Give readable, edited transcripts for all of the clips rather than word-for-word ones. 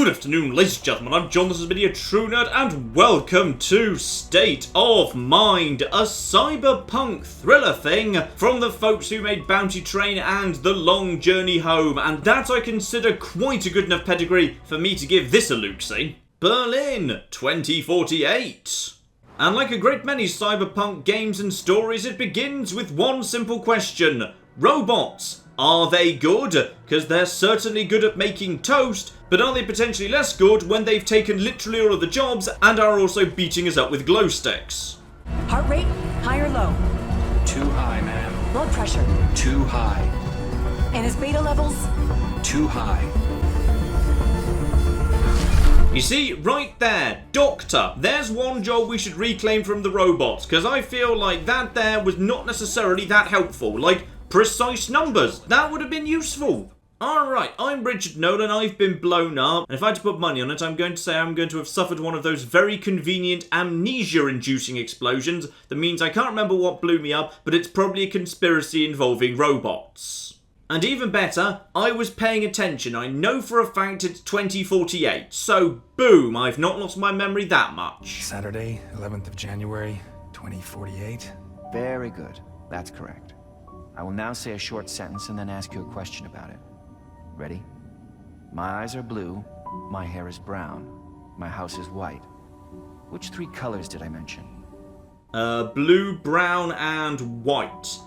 Good afternoon, ladies and gentlemen, I'm John, this is Video True Nerd, and welcome to State of Mind, a cyberpunk thriller thing from the folks who made Bounty Train and The Long Journey Home, and that I consider quite a good enough pedigree for me to give this a look-see. Berlin, 2048. And like a great many cyberpunk games and stories, it begins with one simple question. Robots. Are they good? Because they're certainly good at making toast, but are they potentially less good when they've taken literally all of the jobs and are also beating us up with glow sticks? Heart rate, high or low? Too high, ma'am. Blood pressure? Too high. And his beta levels? Too high. You see, right there, Doctor, there's one job we should reclaim from the robots, because I feel like that there was not necessarily that helpful. Like, precise numbers, that would have been useful. Alright, I'm Richard Nolan, I've been blown up, and if I had to put money on it, I'm going to say I'm going to have suffered one of those very convenient amnesia-inducing explosions that means I can't remember what blew me up, but it's probably a conspiracy involving robots. And even better, I was paying attention. I know for a fact it's 2048, so boom, I've not lost my memory that much. Saturday, 11th of January, 2048. Very good. That's correct. I will now say a short sentence and then ask you a question about it. Ready? My eyes are blue, my hair is brown, my house is white. Which three colors did I mention? Blue, brown, and white.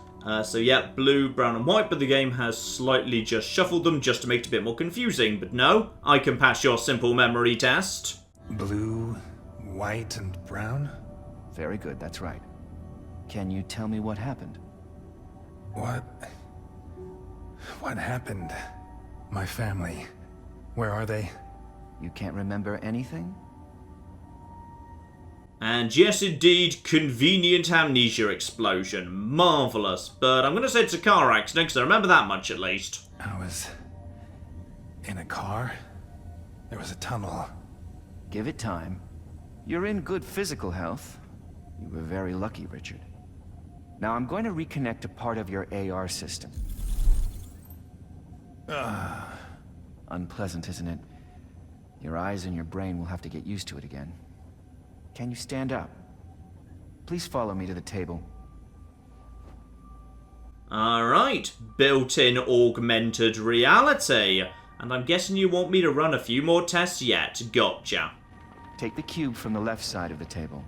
So yeah, blue, brown, and white, but the game has slightly just shuffled them just to make it a bit more confusing. But no, I can pass your simple memory test. Blue, white, and brown? Very good, that's right. Can you tell me what happened? What happened? My family. Where are they? You can't remember anything? And yes, indeed, convenient amnesia explosion. Marvellous. But I'm going to say it's a car accident, because I remember that much at least. I was in a car. There was a tunnel. Give it time. You're in good physical health. You were very lucky, Richard. Now I'm going to reconnect a part of your AR system. Unpleasant, isn't it? Your eyes and your brain will have to get used to it again. Can you stand up? Please follow me to the table. Alright, built-in augmented reality. And I'm guessing you want me to run a few more tests yet. Gotcha. Take the cube from the left side of the table.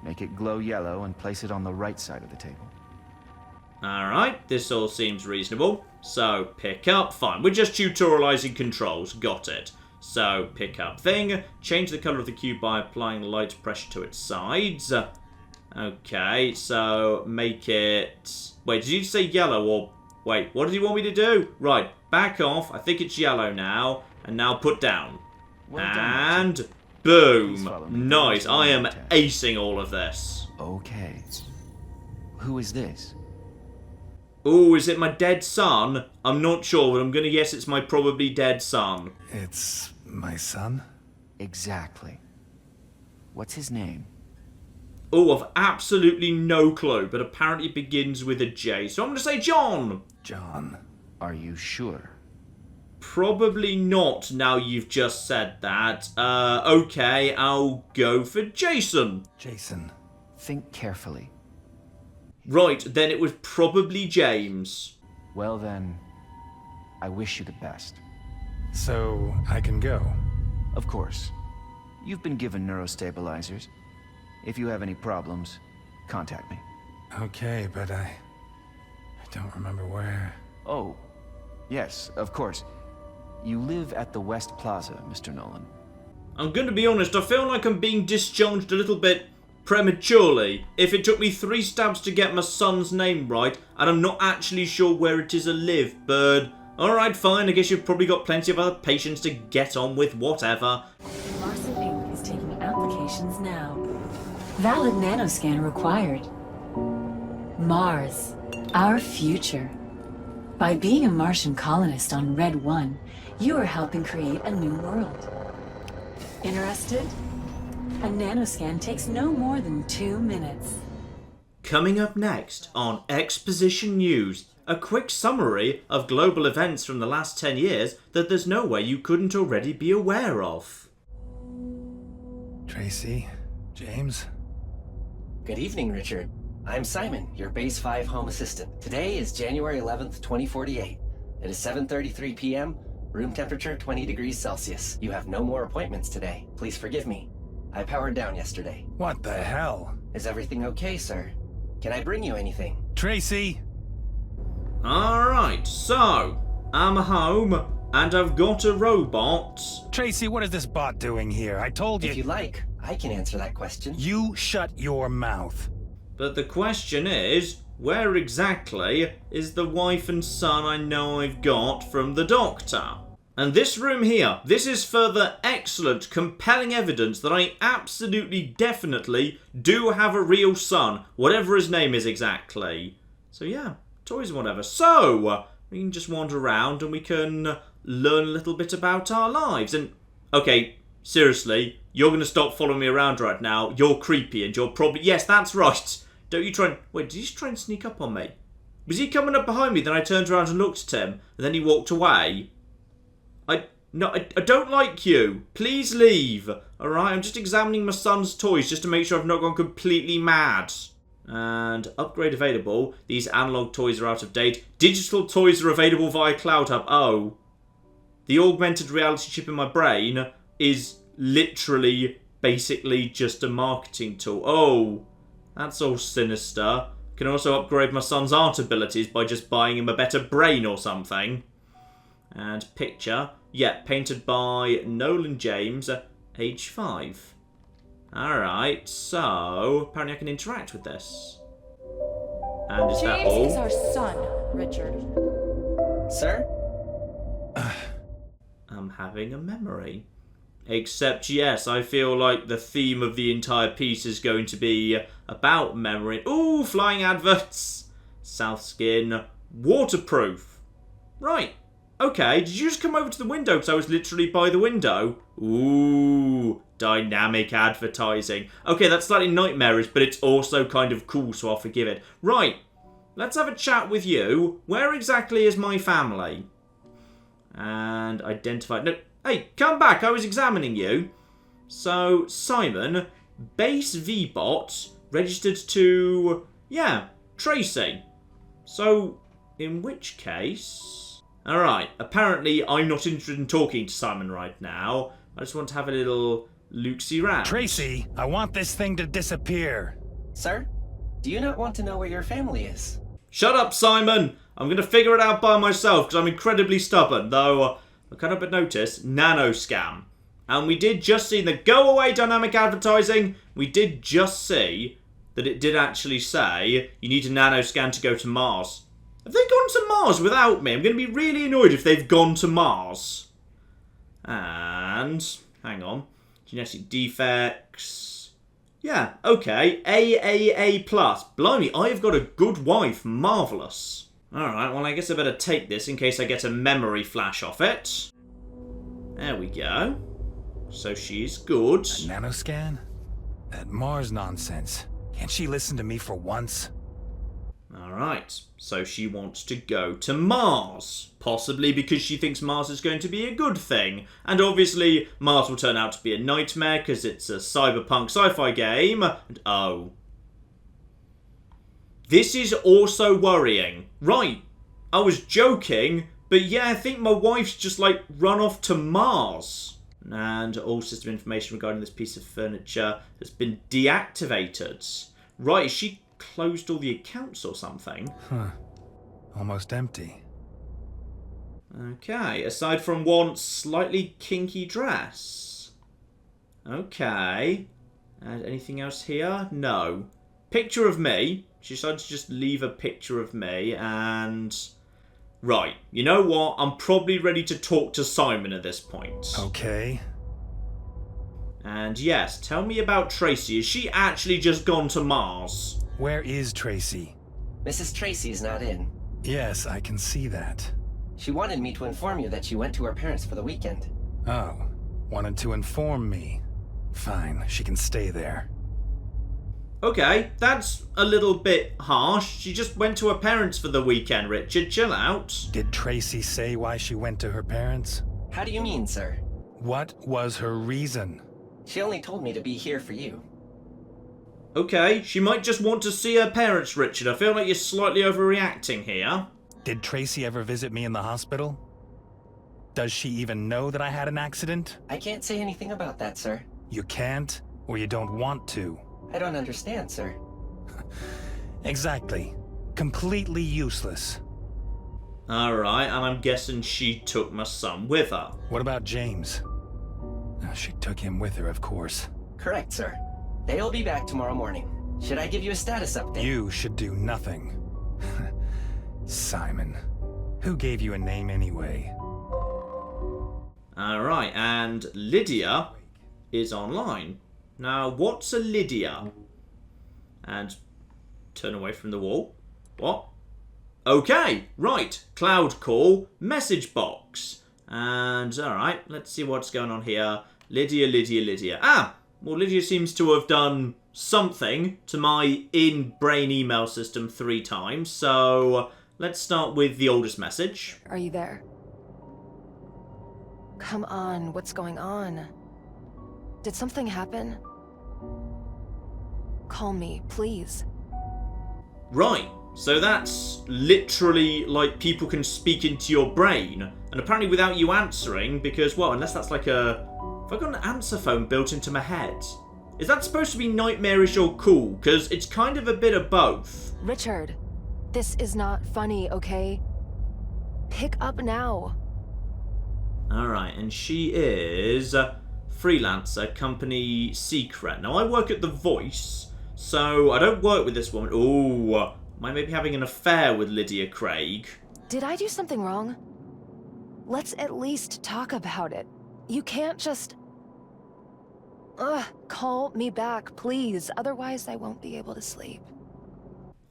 Make it glow yellow and place it on the right side of the table. Alright, this all seems reasonable. So, pick up, fine. We're just tutorializing controls, got it. So, pick up thing, change the colour of the cube by applying light pressure to its sides. Okay, so make it... Wait, did you say yellow or... Wait, what did you want me to do? Right, back off, I think it's yellow now. And now put down. Well done, And... Boom! Nice, I am acing all of this. Okay. Who is this? Oh, is it my dead son? I'm not sure, but I'm gonna guess it's my probably dead son. It's my son? Exactly. What's his name? Oh, I've absolutely no clue, but apparently it begins with a J, so I'm gonna say John! John. Are you sure? Probably not, now you've just said that. Okay, I'll go for Jason. Jason. Think carefully. Right, then it was probably James. Well then, I wish you the best. So, I can go? Of course. You've been given neurostabilizers. If you have any problems, contact me. Okay, but I don't remember where. Oh, yes, of course. You live at the West Plaza, Mr. Nolan. I'm gonna be honest, I feel like I'm being discharged a little bit prematurely. If it took me 3 stabs to get my son's name right, and I'm not actually sure where it is I live, but... Alright, fine, I guess you've probably got plenty of other patients to get on with, whatever. Larson Inc. is taking applications now. Valid nanoscan required. Mars, our future. By being a Martian colonist on Red 1, you are helping create a new world. Interested? A nanoscan takes no more than 2 minutes. Coming up next on Exposition News, a quick summary of global events from the last 10 years that there's no way you couldn't already be aware of. Tracy? James? Good evening, Richard. I'm Simon, your Base 5 home assistant. Today is January 11th, 2048. It is 7:33 p.m., room temperature 20 degrees Celsius. You have no more appointments today. Please forgive me. I powered down yesterday. What the hell? Is everything okay, sir? Can I bring you anything? Tracy! Alright, so, I'm home, and I've got a robot. Tracy, what is this bot doing here? I told you. If you like, I can answer that question. You shut your mouth. But the question is, where exactly is the wife and son I know I've got from the doctor? And this room here, this is further excellent, compelling evidence that I absolutely, definitely do have a real son, whatever his name is exactly. So yeah, toys and whatever. So, we can just wander around and we can learn a little bit about our lives. And, okay, seriously, you're going to stop following me around right now. You're creepy and you're probably... Yes, that's right. Don't you try and... Wait, did he try and sneak up on me? Was he coming up behind me? Then I turned around and looked at him, and then he walked away. I don't like you. Please leave. Alright, I'm just examining my son's toys just to make sure I've not gone completely mad. And upgrade available. These analog toys are out of date. Digital toys are available via Cloud Hub. Oh. The augmented reality chip in my brain is literally, basically just a marketing tool. Oh. That's all sinister. Can also upgrade my son's art abilities by just buying him a better brain or something. And picture. Yeah, painted by Nolan James, age 5. Alright, so apparently I can interact with this. And is that all? James is our son, Richard. Sir? I'm having a memory. Except, yes, I feel like the theme of the entire piece is going to be about memory. Ooh, flying adverts! South skin. Waterproof. Right. Okay, did you just come over to the window because I was literally by the window? Ooh, dynamic advertising. Okay, that's slightly nightmarish, but it's also kind of cool, so I'll forgive it. Right, let's have a chat with you. Where exactly is my family? And identify... No, hey, come back, I was examining you. So, Simon, base VBot, registered to... Yeah, Tracy. So, in which case... Alright, apparently I'm not interested in talking to Simon right now. I just want to have a little look-see round. Tracy, I want this thing to disappear. Sir? Do you not want to know where your family is? Shut up, Simon! I'm going to figure it out by myself because I'm incredibly stubborn, though I can't help but notice nanoscam. And we did just see the go away dynamic advertising. We did just see that it did actually say you need a nanoscan to go to Mars. Have they gone to Mars without me? I'm going to be really annoyed if they've gone to Mars. And, hang on, genetic defects. Yeah, okay, AAA+. Blimey, I've got a good wife. Marvellous. Alright, well I guess I better take this in case I get a memory flash off it. There we go. So she's good. A nanoscan? That Mars nonsense. Can't she listen to me for once? Alright, so she wants to go to Mars. Possibly because she thinks Mars is going to be a good thing. And obviously, Mars will turn out to be a nightmare because it's a cyberpunk sci-fi game. And oh. This is also worrying. Right, I was joking, but yeah, I think my wife's just like run off to Mars. And all system information regarding this piece of furniture has been deactivated. Right, is she closed all the accounts or something? Huh. Almost empty. Okay, aside from one slightly kinky dress. Okay. And anything else here? No. Picture of me. She decided to just leave a picture of me and... Right, you know what? I'm probably ready to talk to Simon at this point. Okay. And yes, tell me about Tracy. Is she actually just gone to Mars? Where is Tracy? Mrs. Tracy's not in. Yes, I can see that. She wanted me to inform you that she went to her parents for the weekend. Oh, wanted to inform me. Fine, she can stay there. Okay, that's a little bit harsh. She just went to her parents for the weekend, Richard. Chill out. Did Tracy say why she went to her parents? How do you mean, sir? What was her reason? She only told me to be here for you. Okay, she might just want to see her parents, Richard. I feel like you're slightly overreacting here. Did Tracy ever visit me in the hospital? Does she even know that I had an accident? I can't say anything about that, sir. You can't, or you don't want to. I don't understand, sir. Exactly. Completely useless. Alright, and I'm guessing she took my son with her. What about James? She took him with her, of course. Correct, sir. They'll be back tomorrow morning. Should I give you a status update? You should do nothing. Simon. Who gave you a name anyway? Alright, and Lydia is online. Now, what's a Lydia? And turn away from the wall. What? Okay, right. Cloud call, message box. And, alright, let's see what's going on here. Lydia. Ah! Well, Lydia seems to have done something to my in-brain email system 3 times. So, let's start with the oldest message. Are you there? Come on, what's going on? Did something happen? Call me, please. Right, so that's literally like people can speak into your brain, and apparently without you answering, because, well, unless that's like a... Have I got an answer phone built into my head? Is that supposed to be nightmarish or cool? Because it's kind of a bit of both. Richard, this is not funny, okay? Pick up now. Alright, and she is a freelancer, company secret. Now, I work at The Voice, so I don't work with this woman. Ooh, am I maybe having an affair with Lydia Craig? Did I do something wrong? Let's at least talk about it. You can't just... call me back, please. Otherwise, I won't be able to sleep.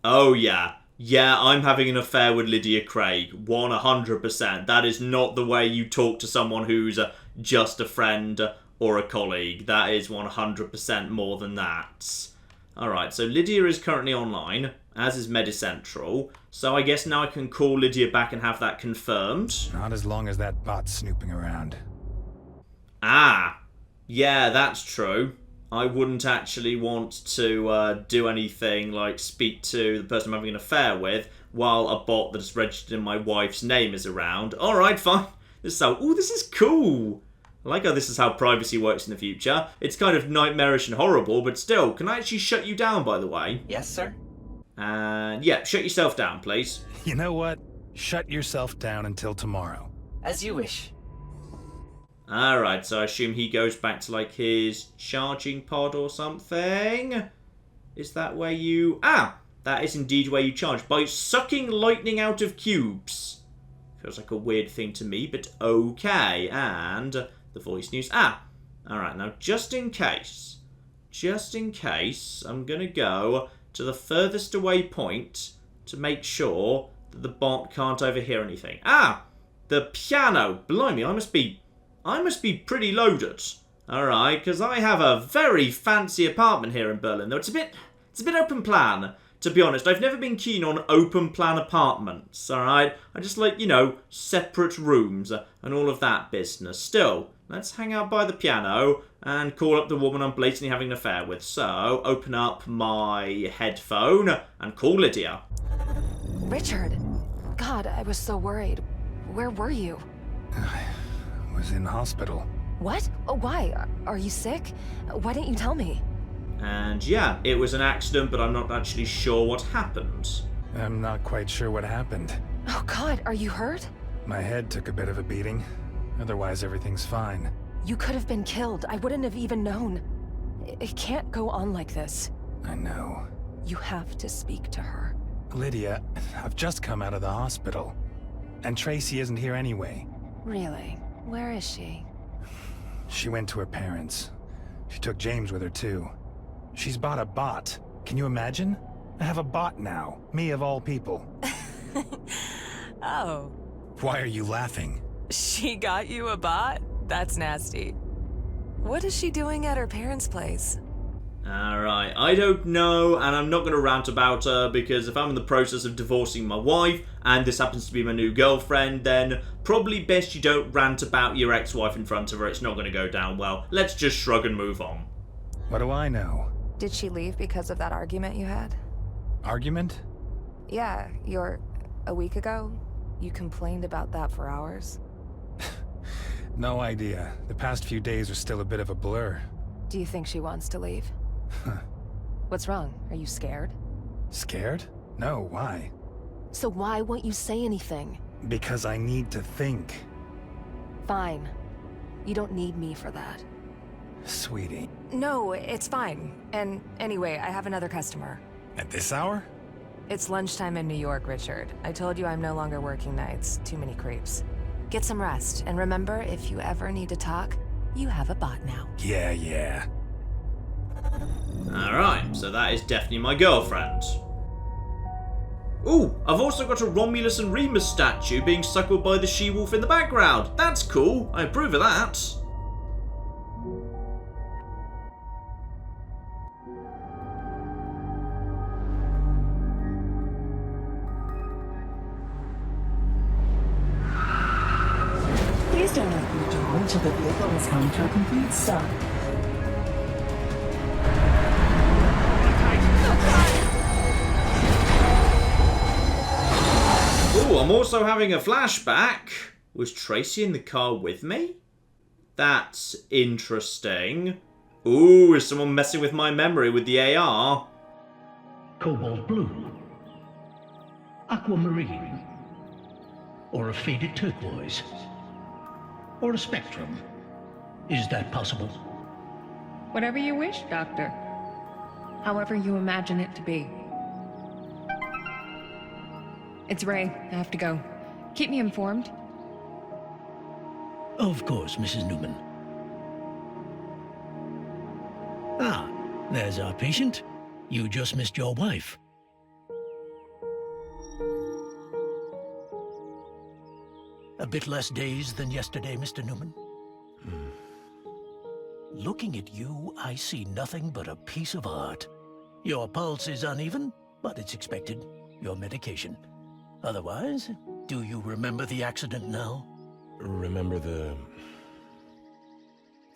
Oh, yeah. Yeah, I'm having an affair with Lydia Craig. 100%. That is not the way you talk to someone who's just a friend or a colleague. That is 100% more than that. Alright, so Lydia is currently online, as is Medicentral. So I guess now I can call Lydia back and have that confirmed. Not as long as that bot's snooping around. Ah, yeah, that's true. I wouldn't actually want to do anything like speak to the person I'm having an affair with while a bot that's registered in my wife's name is around. Alright, fine. This is how... Ooh, this is cool. I like how this is how privacy works in the future. It's kind of nightmarish and horrible, but still, can I actually shut you down, by the way? Yes, sir. And yeah, shut yourself down, please. You know what? Shut yourself down until tomorrow. As you wish. Alright, so I assume he goes back to, like, his charging pod or something? Is that where you... Ah! That is indeed where you charge. By sucking lightning out of cubes. Feels like a weird thing to me, but okay. And the voice news. Ah! Alright, now just in case, I'm going to go to the furthest away point to make sure that the bot can't overhear anything. Ah! The piano. Blimey, I must be pretty loaded. Alright, because I have a very fancy apartment here in Berlin, though it's a bit open plan, to be honest. I've never been keen on open plan apartments, alright? I just like, you know, separate rooms and all of that business. Still, let's hang out by the piano and call up the woman I'm blatantly having an affair with. So, open up my headphone and call Lydia. Richard! God, I was so worried. Where were you? I was in hospital. What? Oh, why? Are you sick? Why didn't you tell me? And yeah, it was an accident, but I'm not actually sure what happened. I'm not quite sure what happened. Oh God, are you hurt? My head took a bit of a beating. Otherwise, everything's fine. You could have been killed. I wouldn't have even known. It can't go on like this. I know. You have to speak to her. Lydia, I've just come out of the hospital. And Tracy isn't here anyway. Really? Where is she? She went to her parents. She took James with her too. She's bought a bot. Can you imagine? I have a bot now. Me of all people. Oh. Why are you laughing? She got you a bot? That's nasty. What is she doing at her parents' place? Alright, I don't know, and I'm not going to rant about her, because if I'm in the process of divorcing my wife, and this happens to be my new girlfriend, then probably best you don't rant about your ex-wife in front of her. It's not going to go down well. Let's just shrug and move on. What do I know? Did she leave because of that argument you had? Argument? Yeah, a week ago? You complained about that for hours? No idea. The past few days are still a bit of a blur. Do you think she wants to leave? What's wrong? Are you scared? Scared? No, why? So why won't you say anything? Because I need to think. Fine. You don't need me for that. Sweetie. No, it's fine. And anyway, I have another customer. At this hour? It's lunchtime in New York, Richard. I told you I'm no longer working nights. Too many creeps. Get some rest, and remember, if you ever need to talk, you have a bot now. Yeah. Alright, so that is definitely my girlfriend. Ooh, I've also got a Romulus and Remus statue being suckled by the she-wolf in the background. That's cool. I approve of that. Please don't open the door until the vehicle has come to a complete stop. Ooh, I'm also having a flashback. Was Tracy in the car with me? That's interesting. Ooh, is someone messing with my memory with the AR? Cobalt blue, aquamarine, or a faded turquoise, or a spectrum. Is that possible? Whatever you wish, Doctor. However you imagine it to be. It's Ray. I have to go. Keep me informed. Of course, Mrs. Newman. Ah, there's our patient. You just missed your wife. A bit less dazed than yesterday, Mr. Newman? Looking at you, I see nothing but a piece of art. Your pulse is uneven, but it's expected. Your medication. Otherwise, do you remember the accident now? Remember the...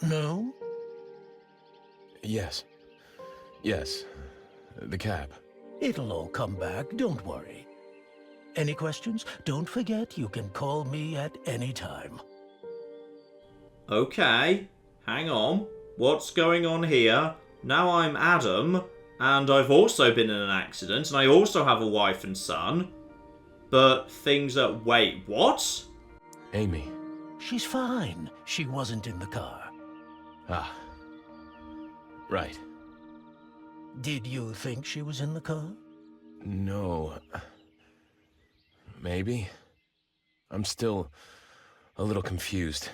No? Yes. The cab. It'll all come back, don't worry. Any questions? Don't forget, you can call me at any time. Okay, hang on. What's going on here? Now I'm Adam, and I've also been in an accident, and I also have a wife and son. But things are... Wait, what? Amy. She's fine. She wasn't in the car. Ah. Right. Did you think she was in the car? No. Maybe. I'm still a little confused.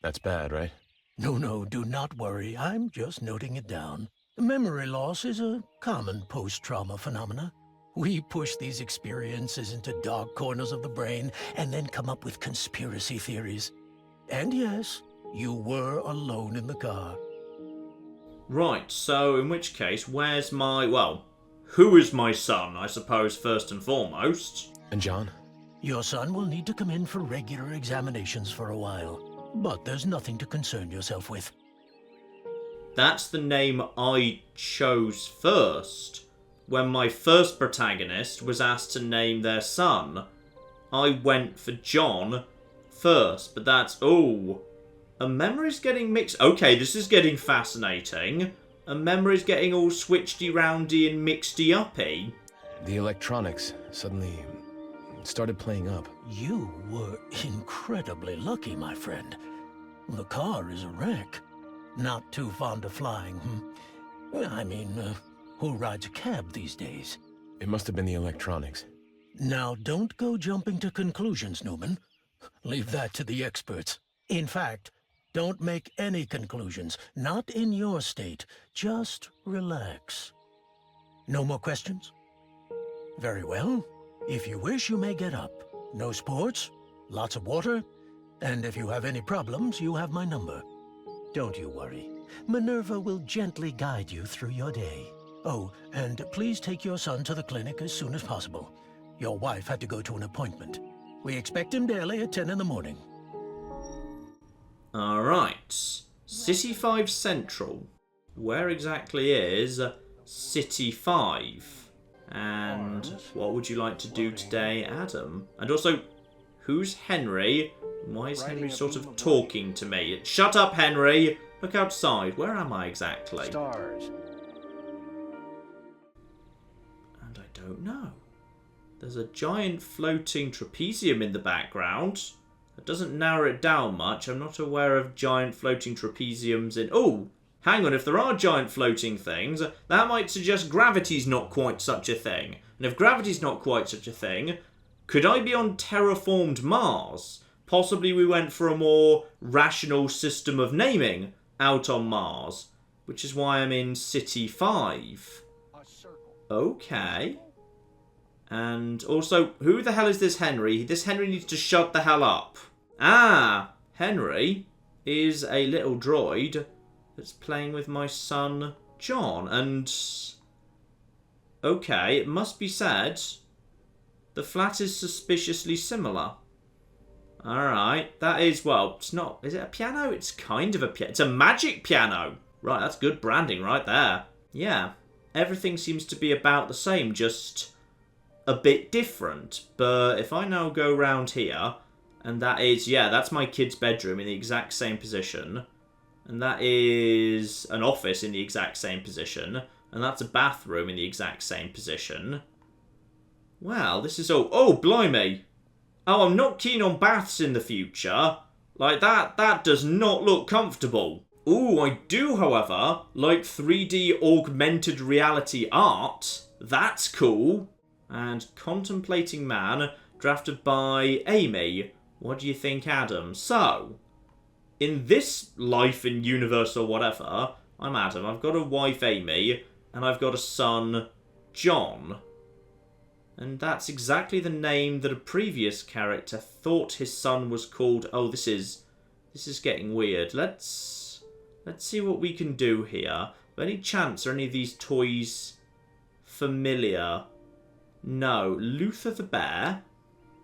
That's bad, right? No, do not worry. I'm just noting it down. Memory loss is a common post-trauma phenomena. We push these experiences into dark corners of the brain and then come up with conspiracy theories. And yes, you were alone in the car. Right, so in which case, where's my... Well, who is my son, I suppose, first and foremost? And John? Your son will need to come in for regular examinations for a while. But there's nothing to concern yourself with. That's the name I chose first. When my first protagonist was asked to name their son, I went for John first, but that's... Oh, a memory's getting mixed... Okay, this is getting fascinating. A memory's getting all switchy-roundy and mixedy-uppy. The electronics suddenly started playing up. You were incredibly lucky, my friend. The car is a wreck. Not too fond of flying, I mean, who rides a cab these days? It must have been the electronics. Now, don't go jumping to conclusions, Newman. Leave that to the experts. In fact, don't make any conclusions. Not in your state. Just relax. No more questions? Very well. If you wish, you may get up. No sports, lots of water, and if you have any problems, you have my number. Don't you worry. Minerva will gently guide you through your day. Oh, and please take your son to the clinic as soon as possible. Your wife had to go to an appointment. We expect him daily at 10 in the morning. Alright. City 5 Central. Where exactly is City 5? And what would you like to do today, Adam? And also, who's Henry? Why is Henry sort of talking to me? Shut up, Henry! Look outside. Where am I exactly? Stars. And I don't know. There's a giant floating trapezium in the background. That doesn't narrow it down much. I'm not aware of giant floating trapeziums in... Oh! Hang on, if there are giant floating things, that might suggest gravity's not quite such a thing. And if gravity's not quite such a thing, could I be on terraformed Mars? Possibly we went for a more rational system of naming out on Mars, which is why I'm in City 5. Okay. And also, who the hell is this Henry? This Henry needs to shut the hell up. Ah, Henry is a little droid that's playing with my son, John. And, okay, it must be said, the flat is suspiciously similar. Alright, that is, well, it's not, is it a piano? It's kind of a piano. It's a magic piano. Right, that's good branding right there. Yeah, everything seems to be about the same, just a bit different. But if I now go round here, and that is, yeah, that's my kid's bedroom in the exact same position. And that is an office in the exact same position. And that's a bathroom in the exact same position. Well, this is all... Oh, blimey. Oh, I'm not keen on baths in the future. Like, that does not look comfortable. Ooh, I do, however, like 3D augmented reality art. That's cool. And Contemplating Man, drafted by Amy. What do you think, Adam? So, in this life and universe or whatever, I'm Adam. I've got a wife, Amy, and I've got a son, John. And that's exactly the name that a previous character thought his son was called. Oh, this is getting weird. Let's see what we can do here. By any chance are any of these toys familiar? No. Luther the bear.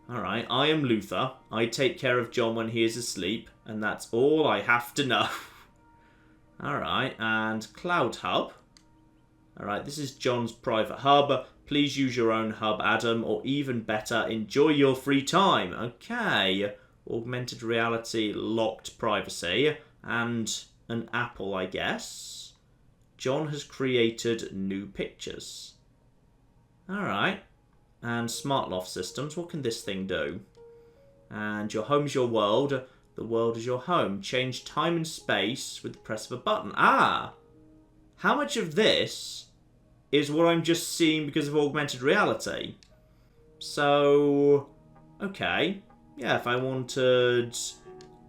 Alright, I am Luther. I take care of John when he is asleep, and that's all I have to know. Alright, and Cloud Hub. Alright, this is John's private hub. Please use your own hub, Adam, or even better, enjoy your free time. Okay. Augmented reality, locked privacy, and an apple, I guess. John has created new pictures. Alright. And smart loft systems. What can this thing do? And your home's your world. The world is your home. Change time and space with the press of a button. Ah! How much of this is what I'm just seeing because of augmented reality? So, okay. Yeah, if I wanted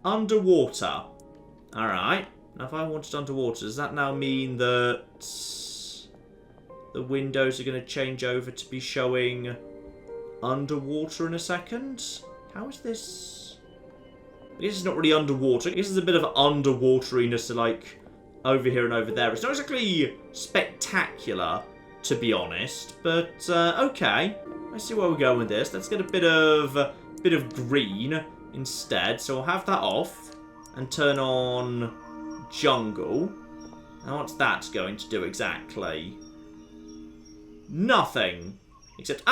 underwater. Alright. Now if I wanted underwater, does that now mean that the windows are going to change over to be showing underwater in a second? How is this? I guess it's not really underwater. I guess there's a bit of underwateriness to like over here and over there. It's not exactly spectacular, to be honest, but okay. I see where we're going with this. Let's get a bit of green instead. So I'll have that off and turn on jungle. Now what's that going to do exactly? Nothing. Except,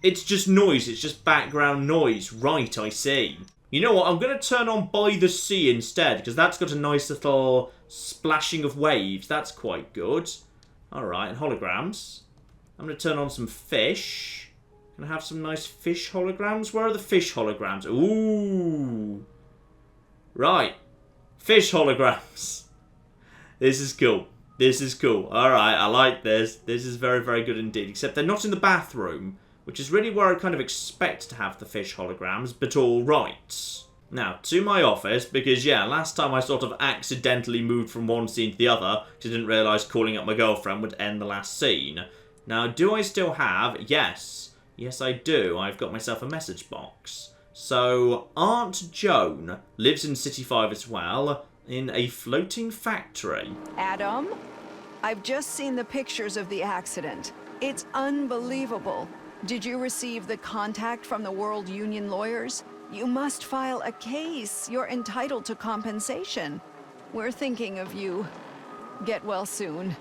it's just noise. It's just background noise. Right, I see. You know what? I'm going to turn on By the Sea instead, because that's got a nice little splashing of waves. That's quite good. Alright, and holograms. I'm going to turn on some fish. Can I have some nice fish holograms? Where are the fish holograms? Ooh. Right. Fish holograms. This is cool. This is cool. Alright, I like this. This is very, very good indeed. Except they're not in the bathroom, which is really where I kind of expect to have the fish holograms, but alright. Now, to my office, because, yeah, last time I sort of accidentally moved from one scene to the other, because I didn't realise calling up my girlfriend would end the last scene. Now, do I still have? Yes. Yes, I do. I've got myself a message box. So, Aunt Joan lives in City 5 as well, in a floating factory. Adam, I've just seen the pictures of the accident. It's unbelievable. Did you receive the contact from the World Union lawyers? You must file a case. You're entitled to compensation. We're thinking of you. Get well soon.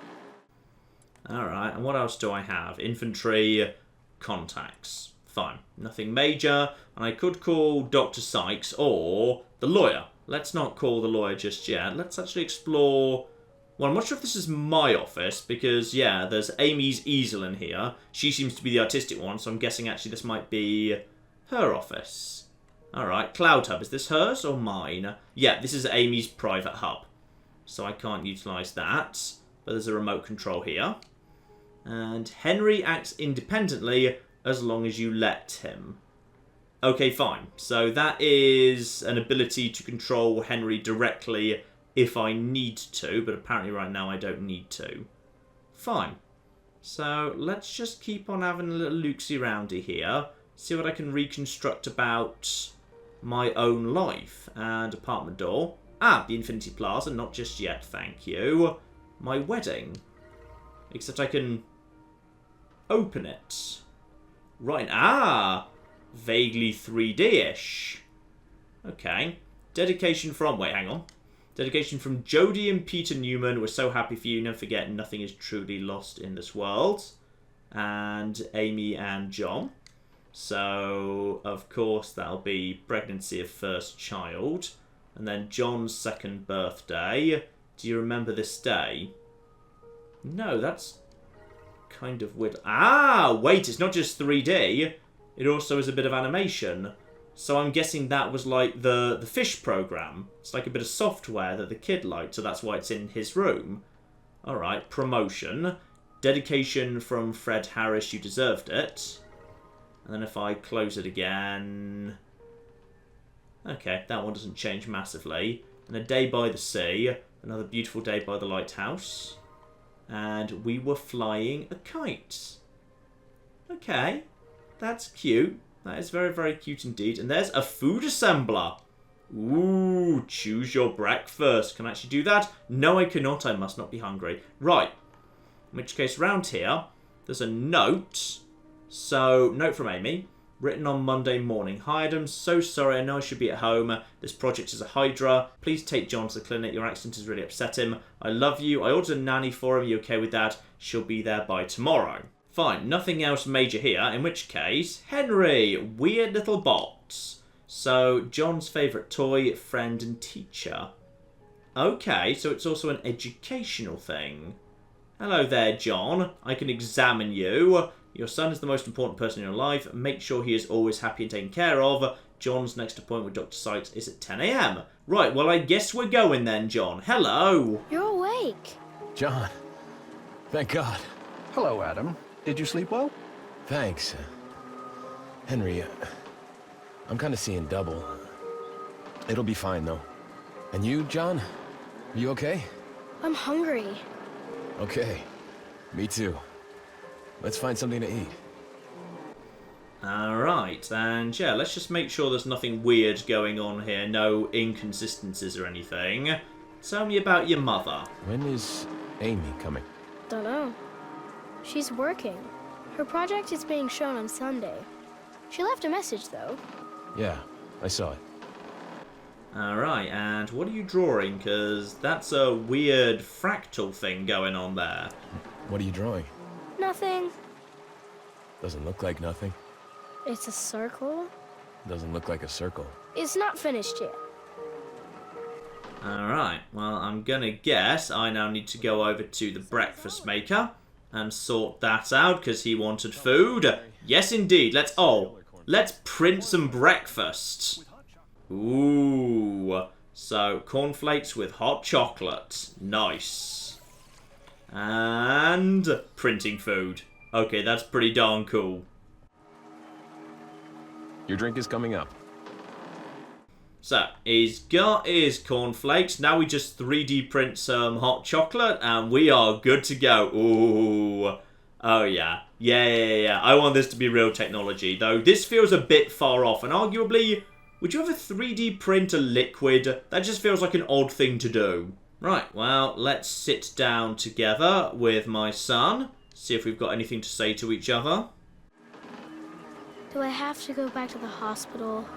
Alright, and what else do I have? Infantry contacts. Fine. Nothing major. And I could call Dr. Sykes or the lawyer. Let's not call the lawyer just yet. Let's actually explore... Well, I'm not sure if this is my office, because, yeah, there's Amy's easel in here. She seems to be the artistic one, so I'm guessing actually this might be her office. Alright, Cloud Hub. Is this hers or mine? Yeah, this is Amy's private hub. So I can't utilise that. But there's a remote control here. And Henry acts independently as long as you let him. Okay, fine. So that is an ability to control Henry directly if I need to, but apparently right now I don't need to. Fine. So let's just keep on having a little loosey-roundy here. See what I can reconstruct about my own life. And apartment door. Ah, the Infinity Plaza, not just yet, thank you. My wedding. Except I can open it. Right, vaguely 3D-ish. Okay. Dedication from, wait, hang on. Dedication from Jodie and Peter Newman. We're so happy for you. Never forget, nothing is truly lost in this world. And Amy and John. So, of course, that'll be pregnancy of first child. And then John's second birthday. Do you remember this day? No, that's kind of weird. Ah, wait, it's not just 3D. It also is a bit of animation. So I'm guessing that was like the fish program. It's like a bit of software that the kid liked, so that's why it's in his room. Alright, promotion. Dedication from Fred Harris, you deserved it. And then if I close it again... Okay, that one doesn't change massively. And a day by the sea. Another beautiful day by the lighthouse. And we were flying a kite. Okay, that's cute. That is very, very cute indeed. And there's a food assembler. Ooh, choose your breakfast. Can I actually do that? No, I cannot. I must not be hungry. Right. In which case, round here, there's a note. So, note from Amy. Written on Monday morning. Hi, Adam. So sorry. I know I should be at home. This project is a hydra. Please take John to the clinic. Your accident has really upset him. I love you. I ordered a nanny for him. Are you okay with that? She'll be there by tomorrow. Fine, nothing else major here, in which case, Henry, weird little box. So, John's favourite toy, friend and teacher. Okay, so it's also an educational thing. Hello there, John. I can examine you. Your son is the most important person in your life. Make sure he is always happy and taken care of. John's next appointment with Dr. Sykes is at 10 a.m. Right, well, I guess we're going then, John. Hello. You're awake. John. Thank God. Hello, Adam. Did you sleep well? Thanks. Henry, I'm kind of seeing double. It'll be fine, though. And you, John? Are you okay? I'm hungry. Okay. Me too. Let's find something to eat. Alright, and yeah, let's just make sure there's nothing weird going on here. No inconsistencies or anything. Tell me about your mother. When is Amy coming? Dunno. She's working. Her project is being shown on Sunday. She left a message, though. Yeah, I saw it. Alright, and what are you drawing? Because that's a weird fractal thing going on there. What are you drawing? Nothing. Doesn't look like nothing. It's a circle. Doesn't look like a circle. It's not finished yet. Alright, well, I'm gonna guess I now need to go over to the breakfast maker and sort that out because he wanted food. Yes, indeed. Let's print some breakfast. Ooh. So, cornflakes with hot chocolate. Nice. And printing food. Okay, that's pretty darn cool. Your drink is coming up. So, he's got his cornflakes. Now we just 3D print some hot chocolate and we are good to go. Ooh. Oh, yeah. Yeah. I want this to be real technology, though. This feels a bit far off and arguably Would you ever 3D print a liquid? That just feels like an odd thing to do. Right, well, let's sit down together with my son. See if we've got anything to say to each other. Do I have to go back to the hospital?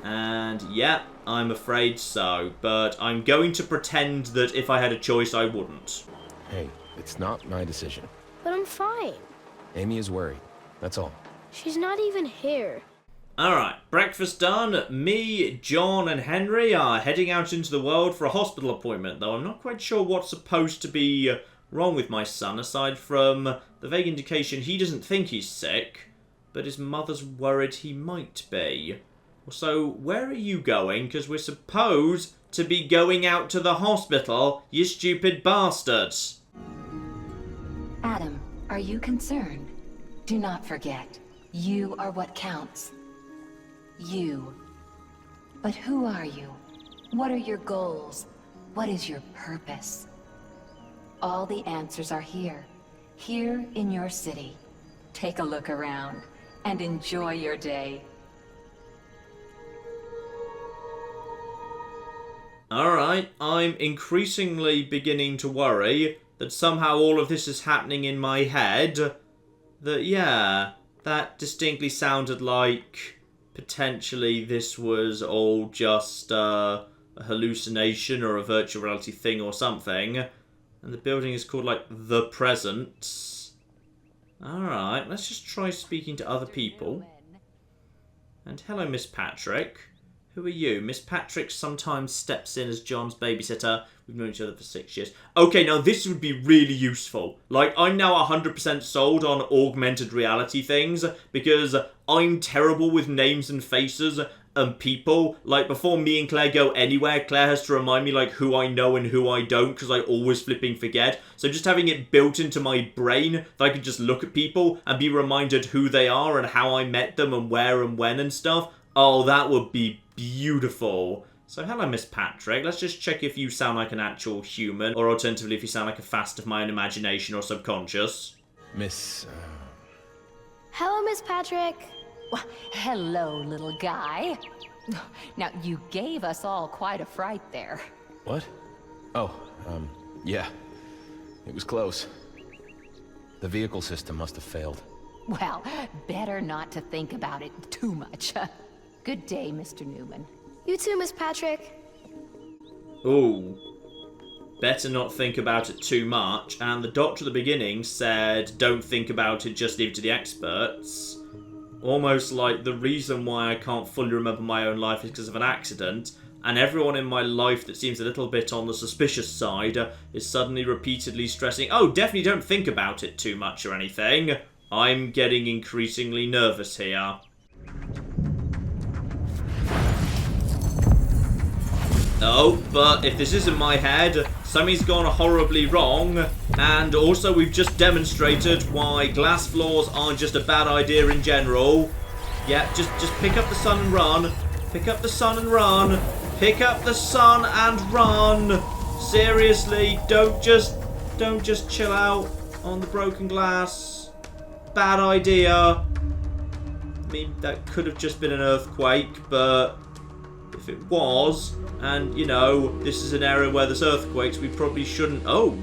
And yeah, I'm afraid so. But I'm going to pretend that if I had a choice, I wouldn't. Hey, it's not my decision. But I'm fine. Amy is worried. That's all. She's not even here. Alright, breakfast done. Me, John, and Henry are heading out into the world for a hospital appointment, though I'm not quite sure what's supposed to be wrong with my son, aside from the vague indication he doesn't think he's sick, but his mother's worried he might be. So, where are you going? Because we're supposed to be going out to the hospital, you stupid bastards. Adam, are you concerned? Do not forget, you are what counts. You. But who are you? What are your goals? What is your purpose? All the answers are here in your city. Take a look around and enjoy your day. Alright, I'm increasingly beginning to worry that somehow all of this is happening in my head. That, yeah, that distinctly sounded like potentially this was all just a hallucination or a virtual reality thing or something. And the building is called, like, The Present. Alright, let's just try speaking to other people. And hello, Miss Patrick. Who are you? Miss Patrick sometimes steps in as John's babysitter. We've known each other for 6 years. Okay, now this would be really useful. Like, I'm now 100% sold on augmented reality things because I'm terrible with names and faces and people. Like, before me and Claire go anywhere, Claire has to remind me, like, who I know and who I don't because I always flipping forget. So just having it built into my brain that I can just look at people and be reminded who they are and how I met them and where and when and stuff. Oh, that would be beautiful. So hello, Miss Patrick. Let's just check if you sound like an actual human, or alternatively if you sound like a fast of my own imagination or subconscious. Miss, Hello, Miss Patrick. Well, hello, little guy. Now, you gave us all quite a fright there. What? Oh, yeah. It was close. The vehicle system must have failed. Well, better not to think about it too much. Good day, Mr. Newman. You too, Miss Patrick. Ooh. Better not think about it too much. And the doctor at the beginning said, don't think about it, just leave it to the experts. Almost like the reason why I can't fully remember my own life is because of an accident. And everyone in my life that seems a little bit on the suspicious side is suddenly repeatedly stressing, oh, definitely don't think about it too much or anything. I'm getting increasingly nervous here. No, but if this isn't my head, something's gone horribly wrong. And also we've just demonstrated why glass floors aren't just a bad idea in general. Yeah, just pick up the sun and run. Pick up the sun and run. Pick up the sun and run. Seriously, don't just chill out on the broken glass. Bad idea. I mean, that could have just been an earthquake, but if it was, and, you know, this is an area where there's earthquakes, we probably shouldn't... Oh.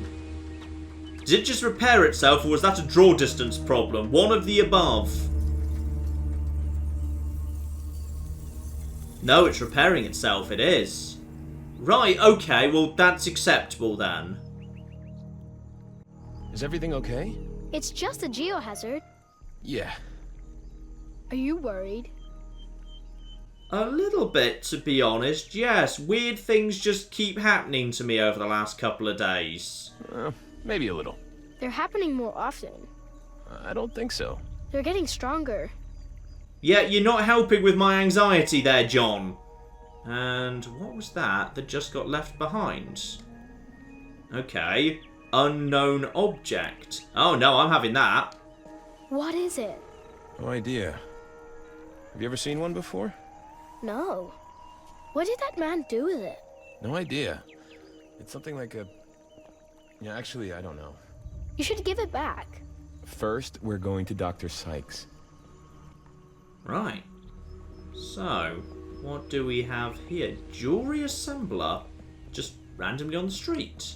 Did it just repair itself, or was that a draw distance problem? One of the above. No, it's repairing itself, it is. Right, okay, well, that's acceptable then. Is everything okay? It's just a geohazard. Yeah. Are you worried? A little bit, to be honest, yes. Weird things just keep happening to me over the last couple of days. Maybe a little. They're happening more often. I don't think so. They're getting stronger. Yeah, you're not helping with my anxiety there, John. And what was that just got left behind? Okay. Unknown object. Oh no, I'm having that. What is it? No idea. Have you ever seen one before? No. What did that man do with it? No idea. It's something like a... Yeah, actually, I don't know. You should give it back. First, we're going to Dr. Sykes. Right. So, what do we have here? Jewelry assembler. Just randomly on the street.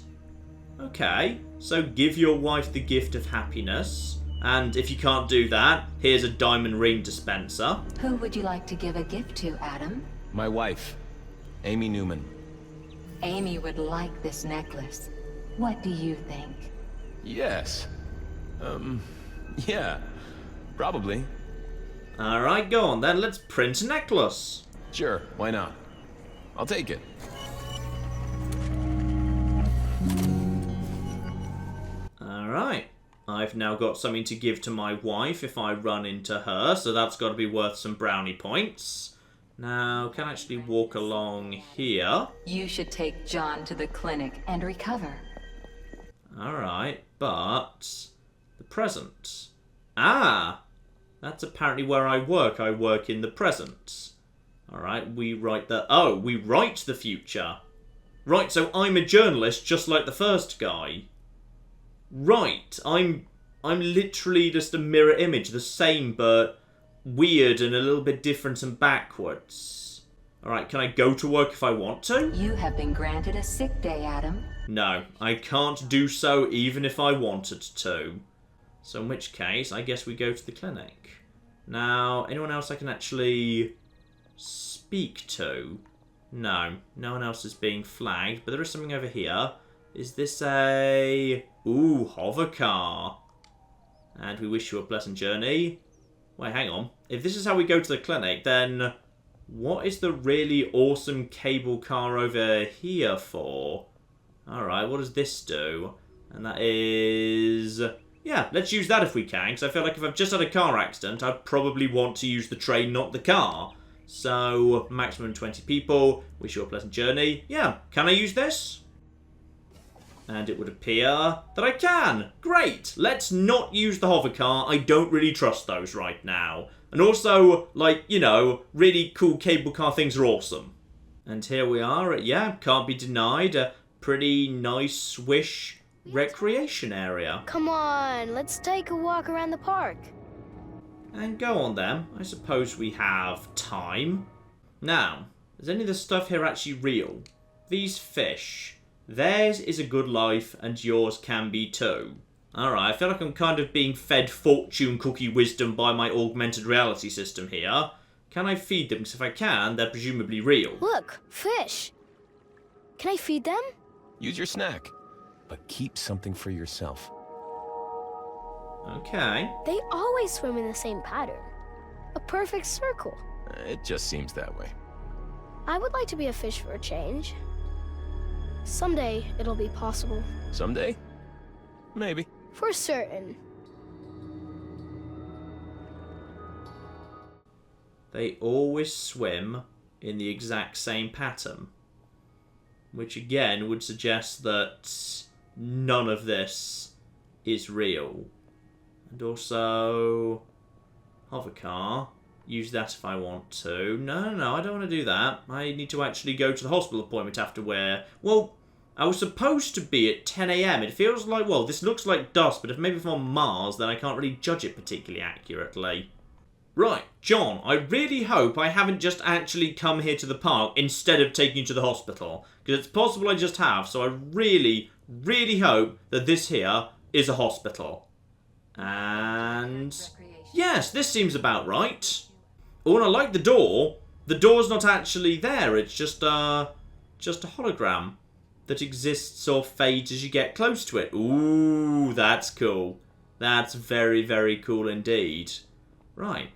Okay, so give your wife the gift of happiness. And if you can't do that, here's a diamond ring dispenser. Who would you like to give a gift to, Adam? My wife, Amy Newman. Amy would like this necklace. What do you think? Yes. Yeah. Probably. Alright, go on then. Let's print a necklace. Sure, why not? I'll take it. Alright. I've now got something to give to my wife if I run into her, so that's got to be worth some brownie points. Now, can I actually walk along here? You should take John to the clinic and recover. Alright, but... the present. Ah! That's apparently where I work. I work in the present. Alright, we write the... oh, we write the future. Right, so I'm a journalist just like the first guy. Right, I'm literally just a mirror image, the same but weird and a little bit different and backwards. Alright, can I go to work if I want to? You have been granted a sick day, Adam. No, I can't do so even if I wanted to. So in which case, I guess we go to the clinic. Now, anyone else I can actually speak to? No, no one else is being flagged, but there is something over here. Is this a... ooh, hover car. And we wish you a pleasant journey. Wait, hang on. If this is how we go to the clinic, then what is the really awesome cable car over here for? Alright, what does this do? And that is... yeah, let's use that if we can, because I feel like if I've just had a car accident, I'd probably want to use the train, not the car. So, maximum 20 people. Wish you a pleasant journey. Yeah, can I use this? And it would appear that I can. Great. Let's not use the hover car. I don't really trust those right now. And also, like, you know, really cool cable car things are awesome. And here we are. Yeah, can't be denied. A pretty nice swish recreation area. Come on, let's take a walk around the park. And go on then. I suppose we have time. Now, is any of the stuff here actually real? These fish. Theirs is a good life and yours can be too. Alright, I feel like I'm kind of being fed fortune cookie wisdom by my augmented reality system here. Can I feed them? Because if I can, they're presumably real. Look, fish. Can I feed them? Use your snack, but keep something for yourself. Okay. They always swim in the same pattern. A perfect circle. It just seems that way. I would like to be a fish for a change. Someday, it'll be possible. Someday? Maybe. For certain. They always swim in the exact same pattern. Which again would suggest that none of this is real. And also, hover car. Use that if I want to. No, I don't want to do that. I need to actually go to the hospital appointment after where... well, I was supposed to be at 10 AM. It feels like, well, this looks like dust, but if maybe if I'm on Mars, then I can't really judge it particularly accurately. Right, John, I really hope I haven't just actually come here to the park instead of taking you to the hospital. Because it's possible I just have, so I really, really hope that this here is a hospital. And... yes, this seems about right. Oh, and I like the door. The door's not actually there. It's just a hologram that exists or fades as you get close to it. Ooh, that's cool. That's very, very cool indeed. Right.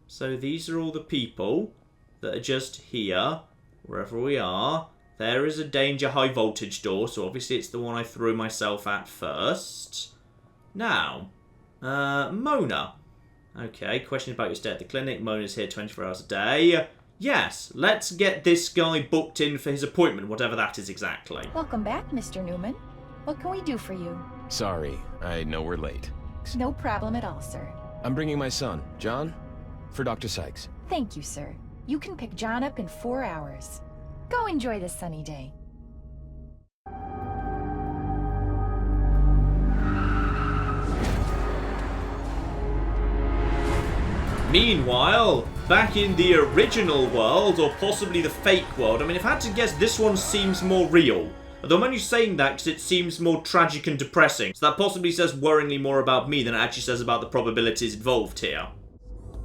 So these are all the people that are just here, wherever we are. There is a danger high voltage door, so obviously it's the one I threw myself at first. Now, Mona. Okay, question about your stay at the clinic. Mona's here 24 hours a day. Yes, let's get this guy booked in for his appointment, whatever that is exactly. Welcome back, Mr. Newman. What can we do for you? Sorry, I know we're late. No problem at all, sir. I'm bringing my son, John, for Dr. Sykes. Thank you, sir. You can pick John up in 4 hours. Go enjoy this sunny day. Meanwhile, back in the original world, or possibly the fake world, I mean, if I had to guess, this one seems more real. Although I'm only saying that because it seems more tragic and depressing. So that possibly says worryingly more about me than it actually says about the probabilities involved here.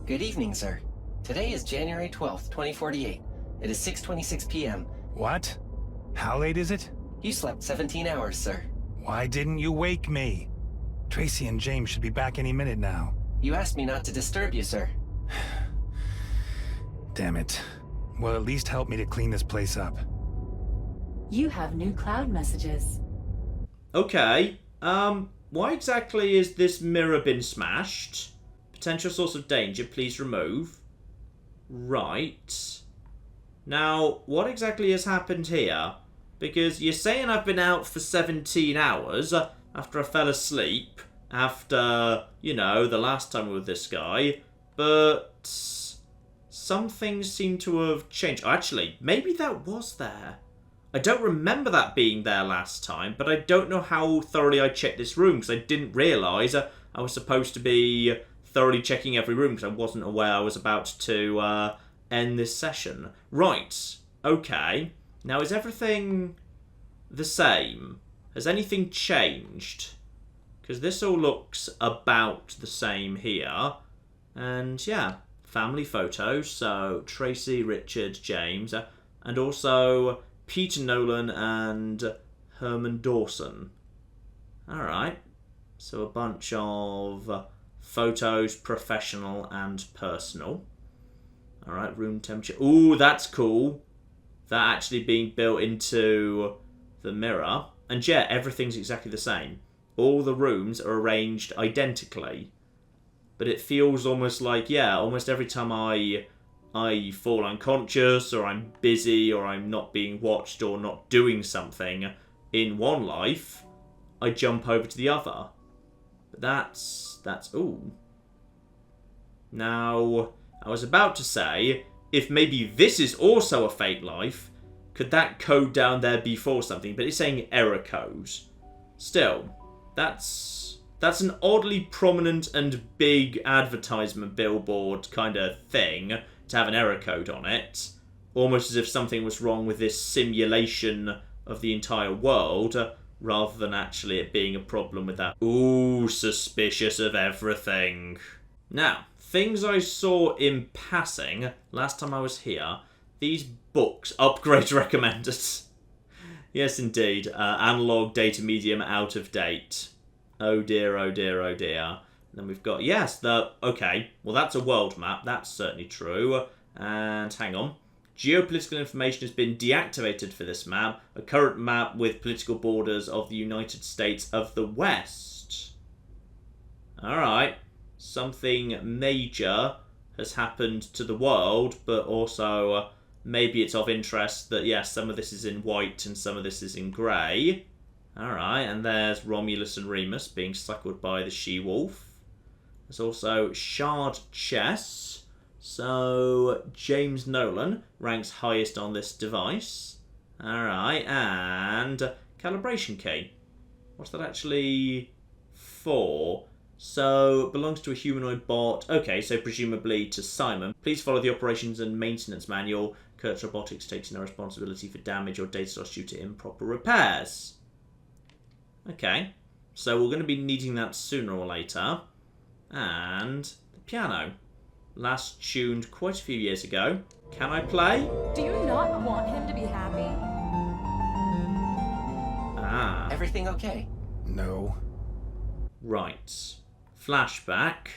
Good evening, sir. Today is January 12th, 2048. It is 6:26 p.m. What? How late is it? You slept 17 hours, sir. Why didn't you wake me? Tracy and James should be back any minute now. You asked me not to disturb you, sir. Damn it. Well, at least help me to clean this place up. You have new cloud messages. Okay, why exactly is this mirror been smashed? Potential source of danger, please remove. Right. Now, what exactly has happened here? Because you're saying I've been out for 17 hours after I fell asleep, after, you know, the last time we were with this guy, but some things seem to have changed. Actually, maybe that was there. I don't remember that being there last time, but I don't know how thoroughly I checked this room, because I didn't realise I was supposed to be thoroughly checking every room, because I wasn't aware I was about to end this session. Right, okay. Now, is everything the same? Has anything changed? Because this all looks about the same here. And yeah, family photos, so Tracy, Richard, James, and also Peter Nolan and Herman Dawson. Alright, so a bunch of photos, professional and personal. Alright, room temperature. Ooh, that's cool. That actually being built into the mirror. And yeah, everything's exactly the same. All the rooms are arranged identically. But it feels almost like, yeah, almost every time I fall unconscious, or I'm busy, or I'm not being watched, or not doing something in one life, I jump over to the other. But that's, ooh. Now, I was about to say, if maybe this is also a fake life, could that code down there be for something? But it's saying error code. Still, that's an oddly prominent and big advertisement billboard kind of thing to have an error code on it. Almost as if something was wrong with this simulation of the entire world, rather than actually it being a problem with that. Ooh, suspicious of everything. Now, things I saw in passing last time I was here. These books, upgrade recommended. Yes, indeed. Analog data medium out of date. Oh dear, oh dear, oh dear. And then we've got, yes, okay, well that's a world map, that's certainly true. And hang on. Geopolitical information has been deactivated for this map. A current map with political borders of the United States of the West. Alright. Something major has happened to the world, but also maybe it's of interest that, yes, some of this is in white and some of this is in grey. Alright, and there's Romulus and Remus being suckled by the she-wolf. There's also shard chess. So, James Nolan ranks highest on this device. Alright, and calibration key. What's that actually for? So, belongs to a humanoid bot. Okay, so presumably to Simon. Please follow the operations and maintenance manual. Kurtz Robotics takes no responsibility for damage or data loss due to improper repairs. Okay, so we're going to be needing that sooner or later. And the piano. Last tuned quite a few years ago. Can I play? Do you not want him to be happy? Ah. Everything okay? No. Right. Flashback.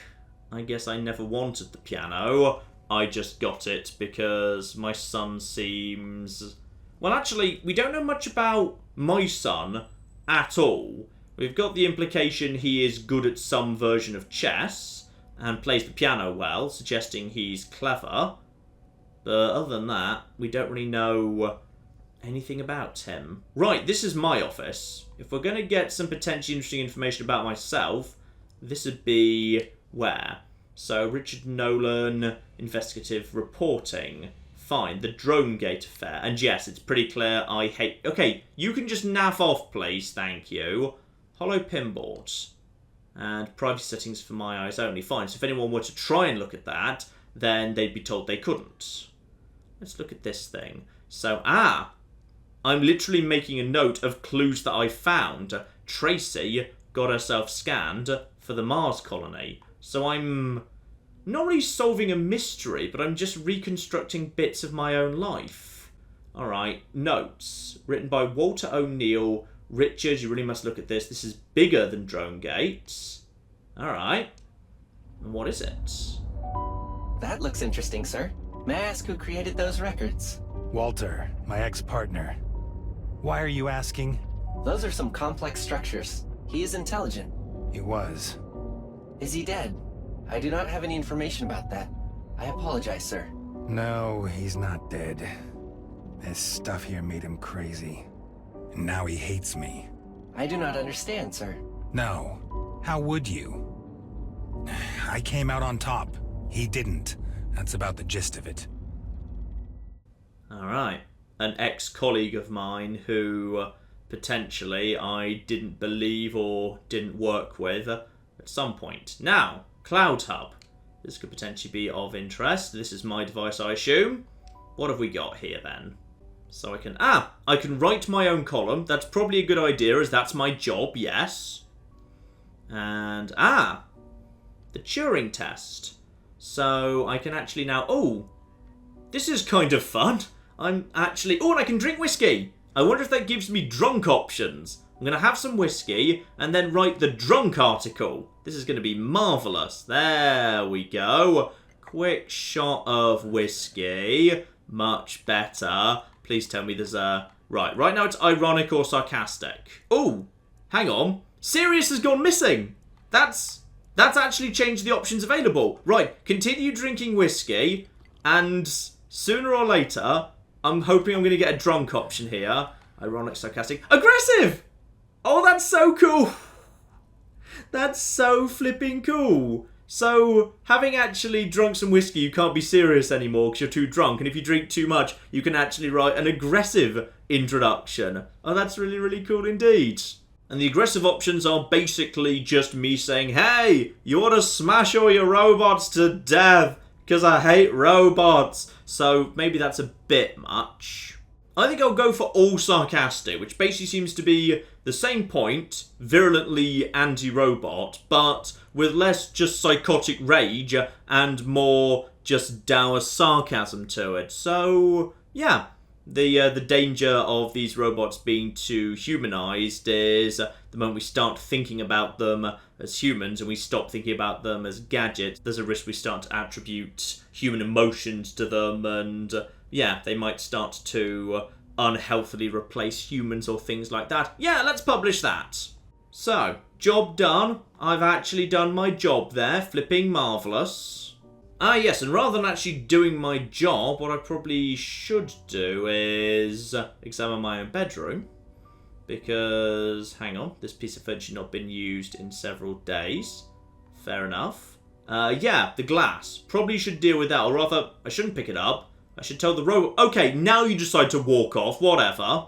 I guess I never wanted the piano. I just got it because my son seems... Well, actually, we don't know much about my son at all. We've got the implication he is good at some version of chess and plays the piano well, suggesting he's clever. But other than that, we don't really know anything about him. Right, this is my office. If we're going to get some potentially interesting information about myself, this would be where? So, Richard Nolan, investigative reporting. Fine, the Drone Gate affair. And yes, it's pretty clear I hate... Okay, you can just naff off, please, thank you. Hollow pinboards. And privacy settings for my eyes only. Fine. So if anyone were to try and look at that, then they'd be told they couldn't. Let's look at this thing. So, I'm literally making a note of clues that I found. Tracy got herself scanned for the Mars colony. So I'm not really solving a mystery, but I'm just reconstructing bits of my own life. Alright, notes. Written by Walter O'Neill. Richard, you really must look at this. This is bigger than Drone Gates. Alright. And what is it? That looks interesting, sir. May I ask who created those records? Walter, my ex-partner. Why are you asking? Those are some complex structures. He is intelligent. He was. Is he dead? I do not have any information about that. I apologize, sir. No, he's not dead. This stuff here made him crazy. And now he hates me. I do not understand, sir. No. How would you? I came out on top. He didn't. That's about the gist of it. Alright. An ex-colleague of mine who potentially I didn't believe or didn't work with at some point. Now, Cloud Hub. This could potentially be of interest. This is my device, I assume. What have we got here then? So I can write my own column. That's probably a good idea, as that's my job, yes. And, the Turing test. So I can actually now, this is kind of fun. I'm actually, and I can drink whiskey. I wonder if that gives me drunk options. I'm going to have some whiskey and then write the drunk article. This is going to be marvellous. There we go. Quick shot of whiskey. Much better. Please tell me there's a... Right now it's ironic or sarcastic. Oh, hang on. Serious has gone missing. That's actually changed the options available. Right, continue drinking whiskey, and sooner or later, I'm hoping I'm going to get a drunk option here. Ironic, sarcastic, aggressive! Oh, that's so cool. That's so flipping cool. So, having actually drunk some whiskey, you can't be serious anymore because you're too drunk. And if you drink too much, you can actually write an aggressive introduction. Oh, that's really, really cool indeed. And the aggressive options are basically just me saying, hey, you ought to smash all your robots to death because I hate robots. So, maybe that's a bit much. I think I'll go for all sarcastic, which basically seems to be the same point, virulently anti-robot, but with less just psychotic rage and more just dour sarcasm to it. So, yeah, the danger of these robots being too humanized is the moment we start thinking about them as humans and we stop thinking about them as gadgets, there's a risk we start to attribute human emotions to them, and yeah, they might start to unhealthily replace humans or things like that. Yeah, let's publish that. So, job done. I've actually done my job there. Flipping marvellous. Yes, and rather than actually doing my job, what I probably should do is examine my own bedroom. Because, hang on, this piece of furniture not been used in several days. Fair enough. Yeah, the glass. Probably should deal with that, or rather, I shouldn't pick it up. I should tell the robot, okay, now you decide to walk off, whatever.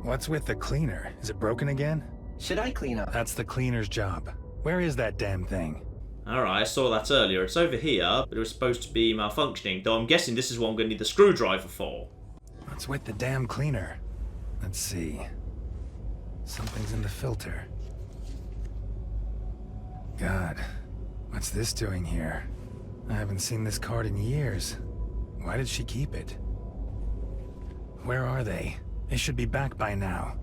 What's with the cleaner? Is it broken again? Should I clean up? That's the cleaner's job. Where is that damn thing? Alright, I saw that earlier. It's over here, but it was supposed to be malfunctioning, though I'm guessing this is what I'm going to need the screwdriver for. What's with the damn cleaner? Let's see. Something's in the filter. God, what's this doing here? I haven't seen this card in years. Why did she keep it? Where are they? They should be back by now.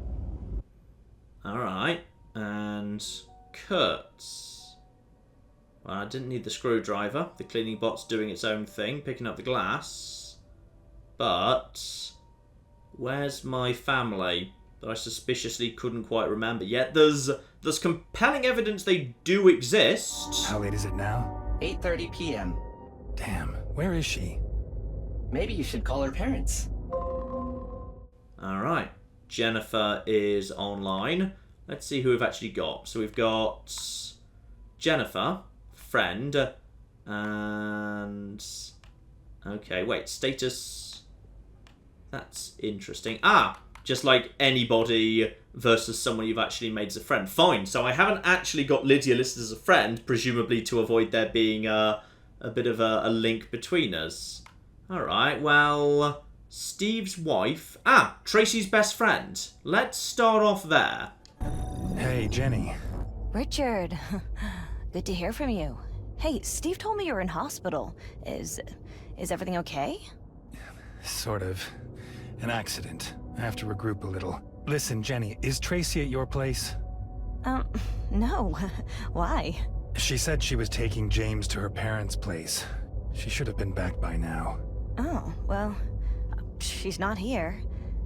Alright, and Kurtz. Well, I didn't need the screwdriver. The cleaning bot's doing its own thing, picking up the glass. But where's my family that I suspiciously couldn't quite remember yet? There's compelling evidence they do exist. How late is it now? 8:30 p.m. Damn, where is she? Maybe you should call her parents. Alright, Jennifer is online. Let's see who we've actually got. So we've got Jennifer, friend, and... Okay, wait, status... That's interesting. just like anybody versus someone you've actually made as a friend. Fine, so I haven't actually got Lydia listed as a friend, presumably to avoid there being a bit of a link between us. Alright, well, Steve's wife. Tracy's best friend. Let's start off there. Hey, Jenny. Richard, good to hear from you. Hey, Steve told me you're in hospital. Is everything okay? Sort of. An accident. I have to regroup a little. Listen, Jenny, is Tracy at your place? No. Why? She said she was taking James to her parents' place. She should have been back by now. Oh, well, she's not here.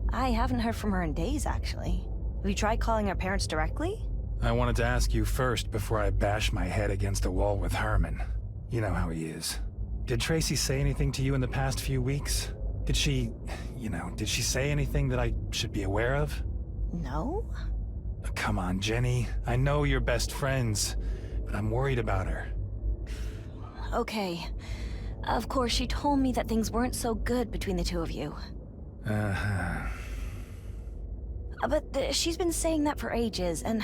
I haven't heard from her in days, actually. Have you tried calling her parents directly? I wanted to ask you first before I bash my head against a wall with Herman. You know how he is. Did Tracy say anything to you in the past few weeks? Did she say anything that I should be aware of? No? Come on, Jenny. I know you're best friends, but I'm worried about her. Okay. Of course, she told me that things weren't so good between the two of you. But she's been saying that for ages, and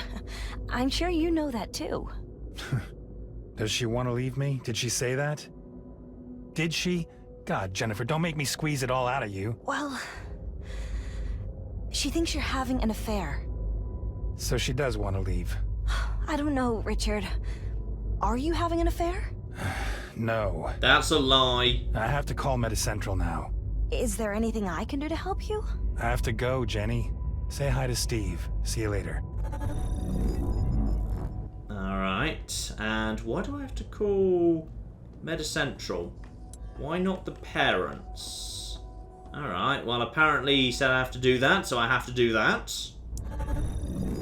I'm sure you know that too. Does she want to leave me? Did she say that? Did she? God, Jennifer, don't make me squeeze it all out of you. Well, she thinks you're having an affair. So she does want to leave. I don't know, Richard. Are you having an affair? No. That's a lie. I have to call MediCentral now. Is there anything I can do to help you? I have to go, Jenny. Say hi to Steve. See you later. Alright, and why do I have to call MediCentral? Why not the parents? Alright, well apparently he said I have to do that, so I have to do that.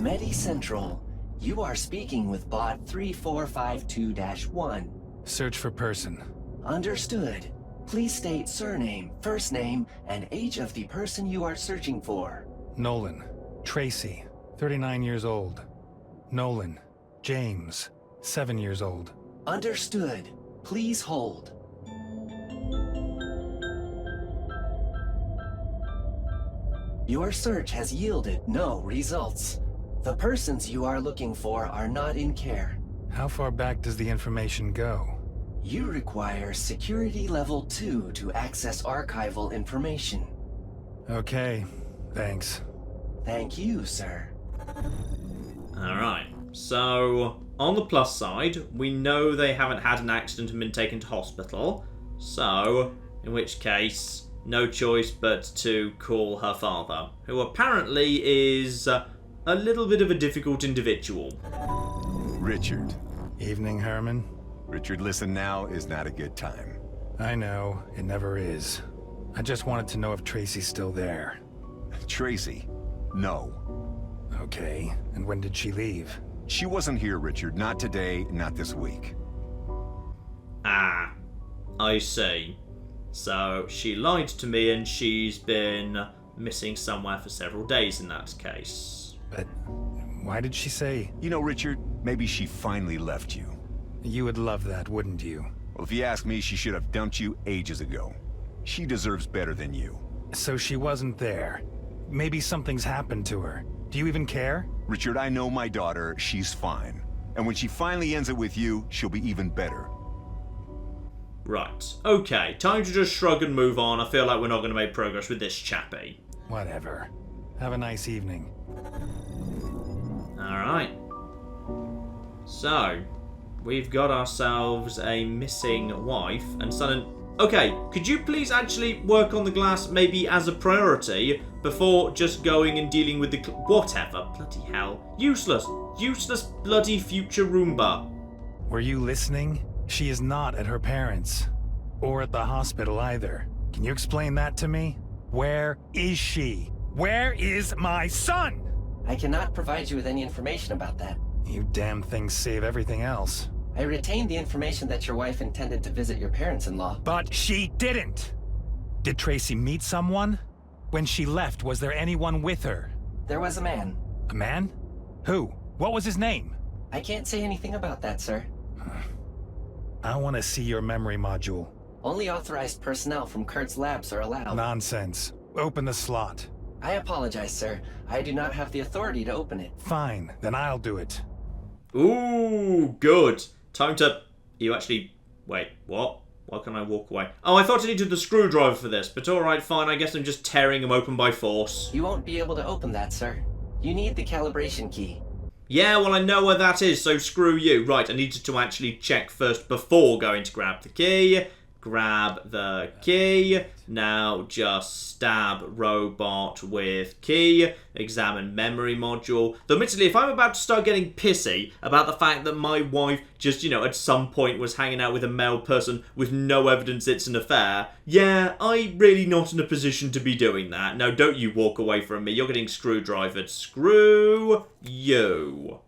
MediCentral, you are speaking with bot 3452-1. Search for person. Understood. Please state surname, first name, and age of the person you are searching for. Nolan. Tracy. 39 years old. Nolan. James. 7 years old. Understood. Please hold. Your search has yielded no results. The persons you are looking for are not in care. How far back does the information go? You require security level 2 to access archival information. Okay, thanks. Thank you, sir. Alright, so on the plus side, we know they haven't had an accident and been taken to hospital. So, in which case, no choice but to call her father, who apparently is a little bit of a difficult individual. Richard. Evening, Herman. Richard, listen, now is not a good time. I know, it never is. I just wanted to know if Tracy's still there. Tracy? No. Okay, and when did she leave? She wasn't here, Richard. Not today, not this week. Ah, I see. So, she lied to me and she's been missing somewhere for several days in that case. But why did she say? You know, Richard, maybe she finally left you. You would love that, wouldn't you? Well, if you ask me, she should have dumped you ages ago. She deserves better than you. So she wasn't there. Maybe something's happened to her. Do you even care? Richard, I know my daughter. She's fine. And when she finally ends it with you, she'll be even better. Right. Okay, time to just shrug and move on. I feel like we're not going to make progress with this chappie. Whatever. Have a nice evening. Alright. So, we've got ourselves a missing wife and son and... Okay, could you please actually work on the glass maybe as a priority before just going and dealing with the... Whatever. Bloody hell. Useless. Useless bloody future Roomba. Were you listening? She is not at her parents'. Or at the hospital either. Can you explain that to me? Where is she? Where is my son? I cannot provide you with any information about that. You damn things save everything else. I retained the information that your wife intended to visit your parents-in-law. But she didn't! Did Tracy meet someone? When she left, was there anyone with her? There was a man. A man? Who? What was his name? I can't say anything about that, sir. I want to see your memory module. Only authorized personnel from Kurt's labs are allowed. Nonsense. Open the slot. I apologize, sir. I do not have the authority to open it. Fine, then I'll do it. Ooh, good. Time to... You actually... Wait, what? Why can't I walk away? Oh, I thought I needed the screwdriver for this, but alright, fine. I guess I'm just tearing them open by force. You won't be able to open that, sir. You need the calibration key. Yeah, well, I know where that is, so screw you. Right, I needed to actually check first before going to grab the key. Grab the key. Now just stab robot with key. Examine memory module. Though admittedly, if I'm about to start getting pissy about the fact that my wife just, at some point was hanging out with a male person with no evidence it's an affair, yeah, I'm really not in a position to be doing that. Now, don't you walk away from me. You're getting screwdrivered. Screw you.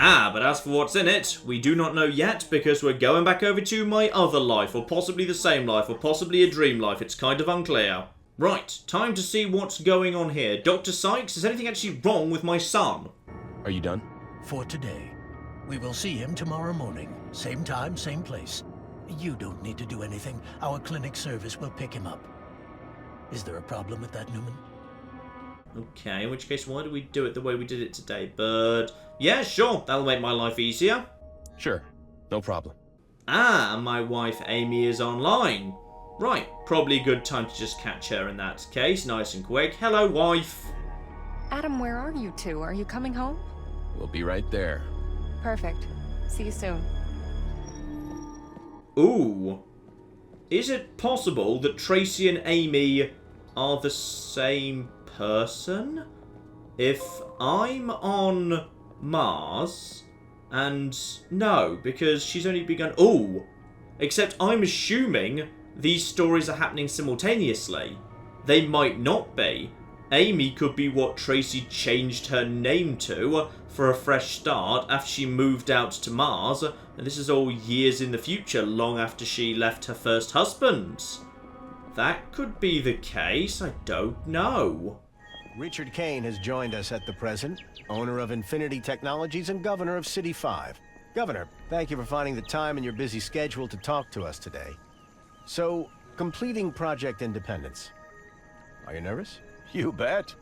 Ah, but as for what's in it, we do not know yet because we're going back over to my other life, or possibly the same life, or possibly a dream life. It's kind of unclear. Right, time to see what's going on here. Dr. Sykes, is anything actually wrong with my son? Are you done? For today. We will see him tomorrow morning. Same time, same place. You don't need to do anything. Our clinic service will pick him up. Is there a problem with that, Newman? Okay, in which case, why do we do it the way we did it today? But, yeah, sure, that'll make my life easier. Sure, no problem. Ah, and my wife Amy is online. Right, probably a good time to just catch her in that case, nice and quick. Hello, wife. Adam, where are you two? Are you coming home? We'll be right there. Perfect. See you soon. Ooh. Is it possible that Tracy and Amy are the same person? If I'm on Mars, and no, because she's only begun... Ooh. Except I'm assuming these stories are happening simultaneously. They might not be. Amy could be what Tracy changed her name to for a fresh start after she moved out to Mars, and this is all years in the future, long after she left her first husband. That could be the case, I don't know. Richard Kane has joined us at the present, owner of Infinity Technologies and governor of City 5. Governor, thank you for finding the time in your busy schedule to talk to us today. So, completing Project Independence. Are you nervous? You bet.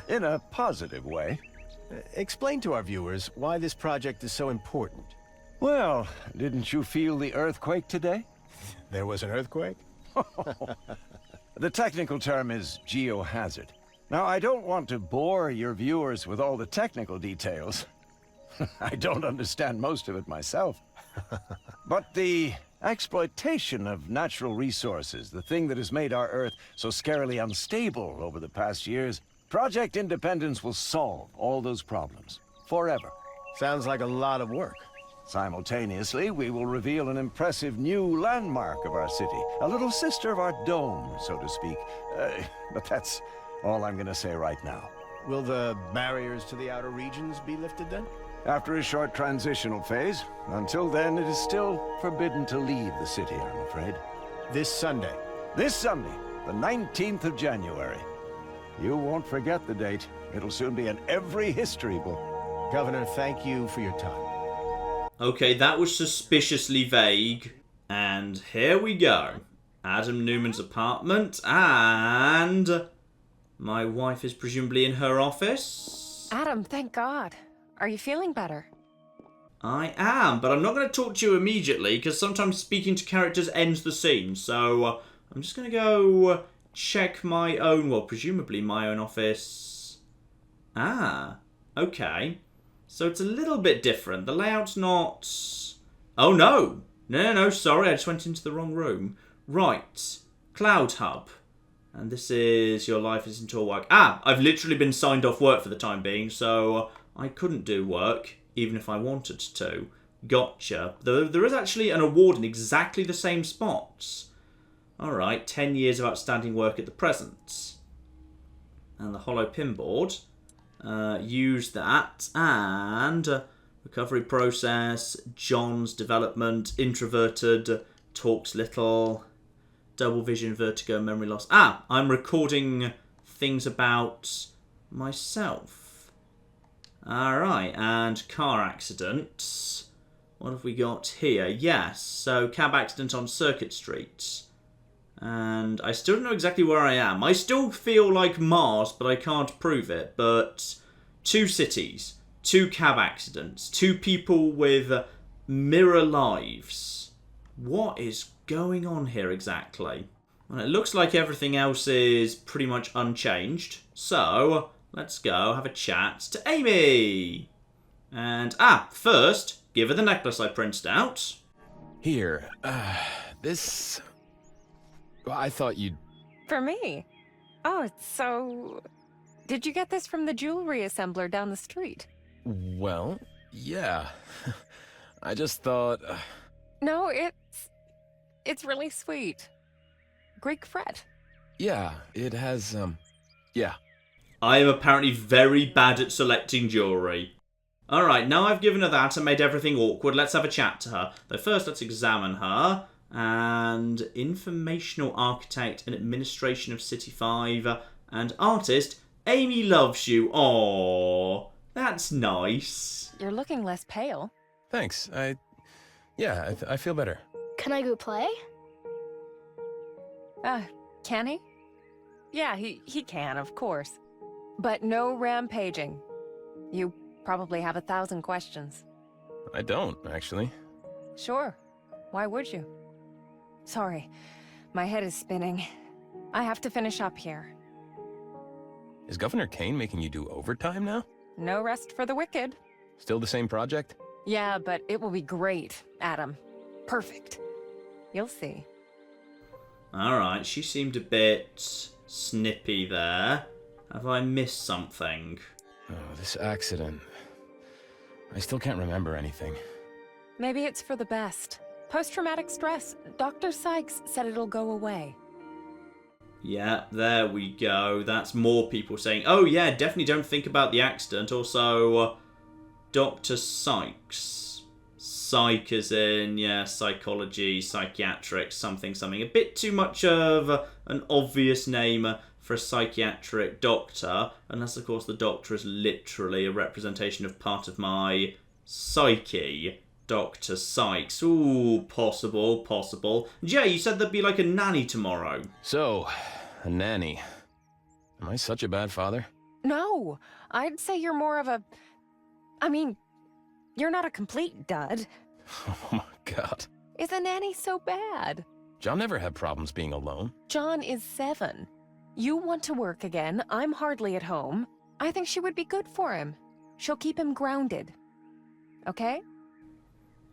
In a positive way. Explain to our viewers why this project is so important. Well, didn't you feel the earthquake today? There was an earthquake? The technical term is geohazard. Now, I don't want to bore your viewers with all the technical details. I don't understand most of it myself. But the exploitation of natural resources, the thing that has made our Earth so scarily unstable over the past years, Project Independence will solve all those problems. Forever. Sounds like a lot of work. Simultaneously, we will reveal an impressive new landmark of our city. A little sister of our dome, so to speak. But that's all I'm gonna say right now. Will the barriers to the outer regions be lifted then? After a short transitional phase. Until then, it is still forbidden to leave the city, I'm afraid. This Sunday? This Sunday, the 19th of January. You won't forget the date. It'll soon be in every history book. Governor, thank you for your time. Okay, that was suspiciously vague. And here we go. Adam Newman's apartment, and my wife is presumably in her office. Adam, thank God. Are you feeling better? I am, but I'm not going to talk to you immediately, because sometimes speaking to characters ends the scene. So I'm just going to go check my own, well, presumably my own office. Ah, okay. So it's a little bit different. The layout's not... Oh, no. No, sorry, I just went into the wrong room. Right. Cloud Hub. And this is Your Life Isn't All Work. Ah, I've literally been signed off work for the time being, so I couldn't do work, even if I wanted to. Gotcha. There is actually an award in exactly the same spots. Alright, 10 years of outstanding work at the present. And the hollow pinboard. Use that, and recovery process, John's development, introverted, talks little, double vision, vertigo, memory loss. Ah, I'm recording things about myself. Alright, and car accidents. What have we got here? Yes, so cab accident on Circuit Street. And I still don't know exactly where I am. I still feel like Mars, but I can't prove it. But 2 cities, 2 cab accidents, 2 people with mirror lives. What is going on here exactly? Well, it looks like everything else is pretty much unchanged. So, let's go have a chat to Amy. And, first, give her the necklace I printed out. Here, this... Well, I thought you'd... For me? Oh, so... Did you get this from the jewelry assembler down the street? Well, yeah. I just thought... No, it's really sweet. Greek fret. Yeah, it has, yeah. I am apparently very bad at selecting jewellery. Alright, now I've given her that and made everything awkward, let's have a chat to her. Though first, let's examine her. And informational architect and administration of City 5 and artist, Amy loves you. Aww, that's nice. You're looking less pale. Thanks, I feel better. Can I go play? Can he? Yeah, he can, of course. But no rampaging. You probably have 1,000 questions. I don't, actually. Sure. Why would you? Sorry, my head is spinning. I have to finish up here. Is Governor Kane making you do overtime now? No rest for the wicked. Still the same project? Yeah, but it will be great, Adam. Perfect. You'll see. Alright, she seemed a bit snippy there. Have I missed something? Oh, this accident. I still can't remember anything. Maybe it's for the best. Post-traumatic stress. Dr. Sykes said it'll go away. Yeah, there we go. That's more people saying, oh yeah, definitely don't think about the accident. Also, Dr. Sykes. Psych as in, yeah, psychology, psychiatric, something. A bit too much of an obvious name for a psychiatric doctor. Unless, of course, the doctor is literally a representation of part of my psyche. Dr. Sykes. Ooh, possible. Yeah, you said there'd be like a nanny tomorrow. So, a nanny. Am I such a bad father? No, I'd say you're more of a... I mean, you're not a complete dud. Oh my god. Is a nanny so bad? John never had problems being alone. John is 7. You want to work again. I'm hardly at home. I think she would be good for him. She'll keep him grounded. Okay?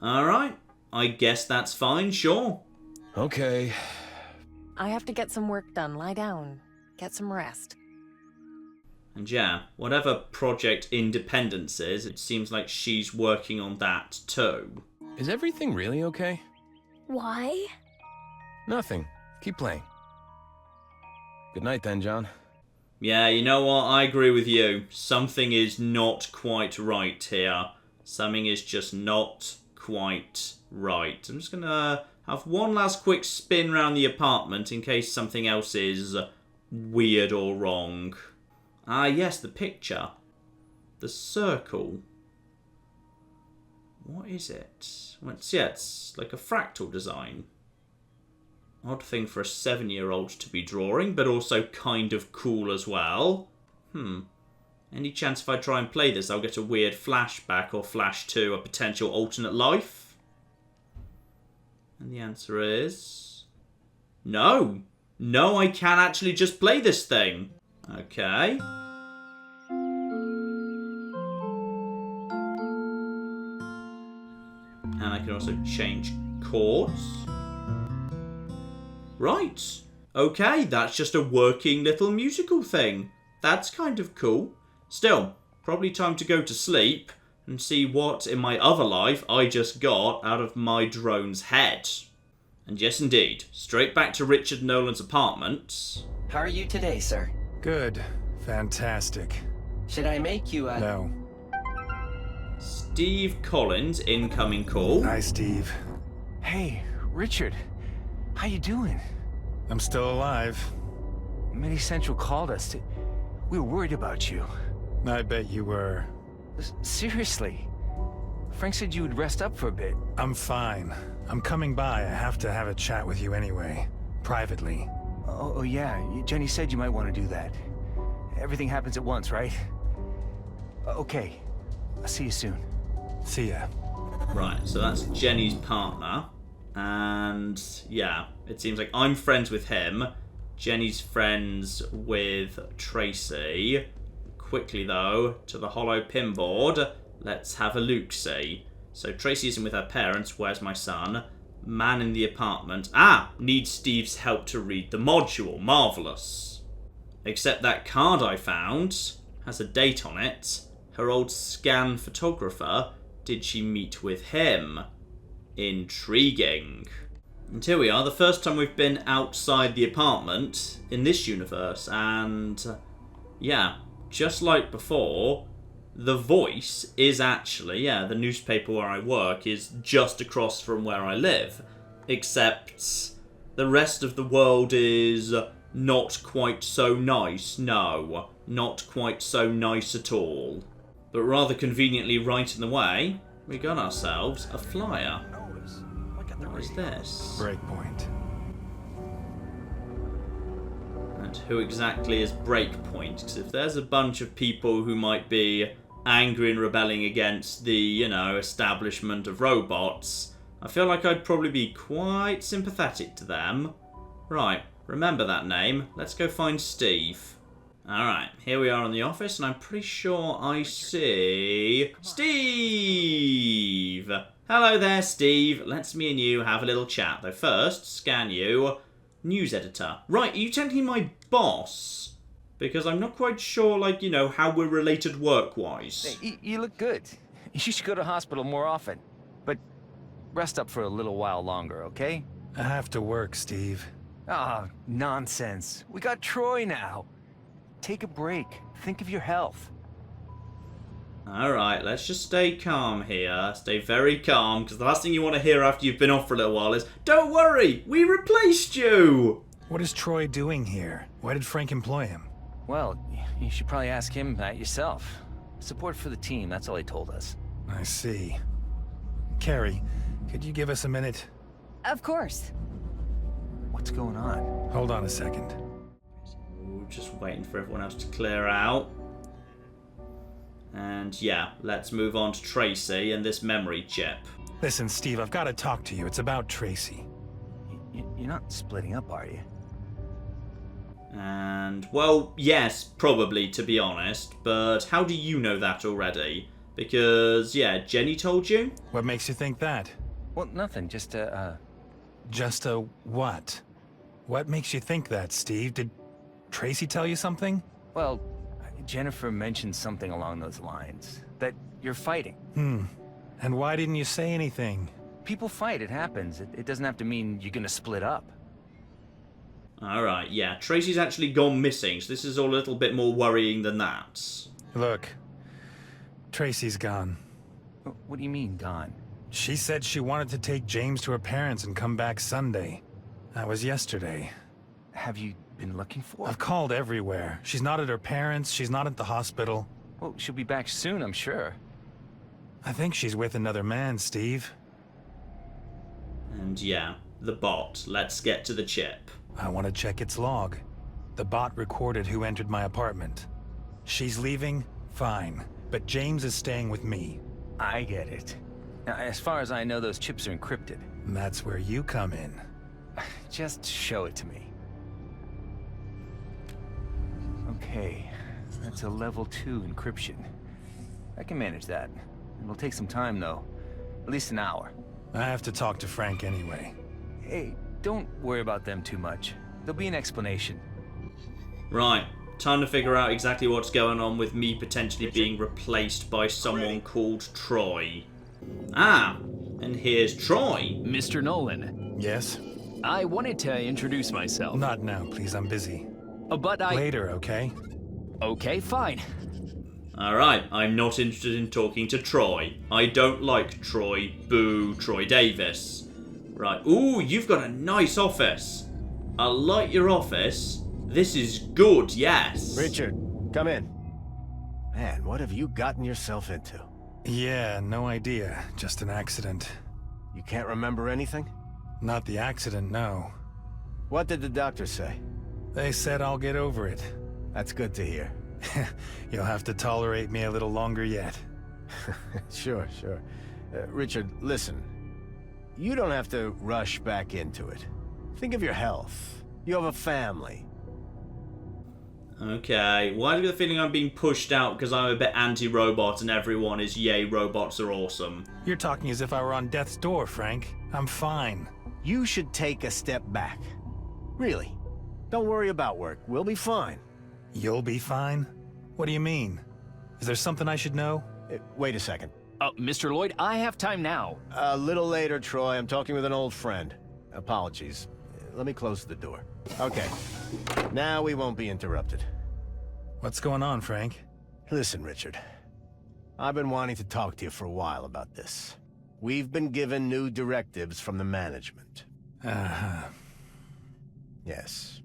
Alright, I guess that's fine, sure. Okay. I have to get some work done. Lie down. Get some rest. And yeah, whatever Project Independence is, it seems like she's working on that too. Is everything really okay? Why? Nothing. Keep playing. Good night then, John. Yeah, you know what? I agree with you. Something is not quite right here. Something is just not quite right. I'm just gonna have one last quick spin around the apartment in case something else is weird or wrong. Ah, yes, the picture. The circle. What is it? Well, it's like a fractal design. Odd thing for a 7-year-old to be drawing, but also kind of cool as well. Any chance if I try and play this, I'll get a weird flashback or flash to a potential alternate life? And the answer is... no! No, I can actually just play this thing. Okay. And I can also change chords. Right. Okay, that's just a working little musical thing. That's kind of cool. Still, probably time to go to sleep and see what, in my other life, I just got out of my drone's head. And yes, indeed, straight back to Richard Nolan's apartment. How are you today, sir? Good. Fantastic. Should I make you a... No. Steve Collins, incoming call. Hi, Steve. Hey, Richard. How you doing? I'm still alive. Midi Central called us. We were worried about you. I bet you were. Seriously. Frank said you would rest up for a bit. I'm fine. I'm coming by. I have to have a chat with you anyway. Privately. Oh yeah, Jenny said you might want to do that. Everything happens at once, right? Okay. I'll see you soon. See ya. Right, so that's Jenny's partner. And yeah, it seems like I'm friends with him. Jenny's friends with Tracy. Quickly though, to the hollow pinboard. Let's have a look-see. So Tracy isn't with her parents. Where's my son? Man in the apartment. Ah! Needs Steve's help to read the module. Marvellous. Except that card I found has a date on it. Her old scan photographer. Did she meet with him? Intriguing. And here we are, the first time we've been outside the apartment in this universe. And yeah, just like before, the voice is actually, the newspaper where I work is just across from where I live. Except the rest of the world is not quite so nice. No, not quite so nice at all. But rather conveniently right in the way, we got ourselves a flyer. What is this? Breakpoint. And who exactly is Breakpoint? Because if there's a bunch of people who might be angry and rebelling against the, establishment of robots, I feel like I'd probably be quite sympathetic to them. Right, remember that name. Let's go find Steve. Alright, here we are in the office, and I'm pretty sure I see Steve! Hello there, Steve. Let's me and you have a little chat. Though first, scan you. News editor. Right, are you technically my boss? Because I'm not quite sure, how we're related work-wise. Hey, you look good. You should go to hospital more often. But rest up for a little while longer, okay? I have to work, Steve. Ah, nonsense. We got Troy now. Take a break. Think of your health. Alright, let's just stay calm here. Stay very calm, because the last thing you want to hear after you've been off for a little while is, "Don't worry, we replaced you!" What is Troy doing here? Why did Frank employ him? Well, you should probably ask him that yourself. Support for the team, that's all he told us. I see. Carrie, could you give us a minute? Of course. What's going on? Hold on a second. Just waiting for everyone else to clear out. And yeah, let's move on to Tracy and this memory chip. Listen, Steve, I've got to talk to you. It's about Tracy. You're not splitting up, are you? And, well, yes, probably, to be honest. But how do you know that already? Because, yeah, Jenny told you? What makes you think that? Well, nothing. Just Just a what? What makes you think that, Steve? Did Tracy tell you something? Well, Jennifer mentioned something along those lines. That you're fighting. And why didn't you say anything? People fight, it happens. It doesn't have to mean you're gonna split up. Alright, yeah, Tracy's actually gone missing, so this is all a little bit more worrying than that. Look, Tracy's gone. What do you mean, gone? She said she wanted to take James to her parents and come back Sunday. That was yesterday. Have you been looking for her? I've called everywhere. She's not at her parents, she's not at the hospital. Well, she'll be back soon, I'm sure. I think she's with another man, Steve. And yeah, the bot. Let's get to the chip. I want to check its log. The bot recorded who entered my apartment. She's leaving, fine. But James is staying with me. I get it. Now, as far as I know, those chips are encrypted. And that's where you come in. Just show it to me. Okay, that's a level 2 encryption. I can manage that. It'll take some time, though. At least an hour. I have to talk to Frank anyway. Hey, don't worry about them too much. There'll be an explanation. Right, time to figure out exactly what's going on with me potentially being replaced by someone called Troy. Ah, and here's Troy. Mr. Nolan. Yes? I wanted to introduce myself. Not now, please, I'm busy. But I... Later, okay? Okay, fine. Alright, I'm not interested in talking to Troy. I don't like Troy. Boo, Troy Davis. Right, ooh, you've got a nice office. I like your office. This is good, yes. Richard, come in. Man, what have you gotten yourself into? Yeah, no idea. Just an accident. You can't remember anything? Not the accident, no. What did the doctor say? They said I'll get over it. That's good to hear. You'll have to tolerate me a little longer yet. Sure. Richard, listen. You don't have to rush back into it. Think of your health. You have a family. Okay, why do I get the feeling I'm being pushed out because I'm a bit anti-robot and everyone is yay, robots are awesome? You're talking as if I were on death's door, Frank. I'm fine. You should take a step back. Really. Don't worry about work. We'll be fine. You'll be fine? What do you mean? Is there something I should know? Wait a second. Mr. Lloyd, I have time now. A little later, Troy. I'm talking with an old friend. Apologies. Let me close the door. Okay. Now we won't be interrupted. What's going on, Frank? Listen, Richard. I've been wanting to talk to you for a while about this. We've been given new directives from the management. Uh-huh. Yes.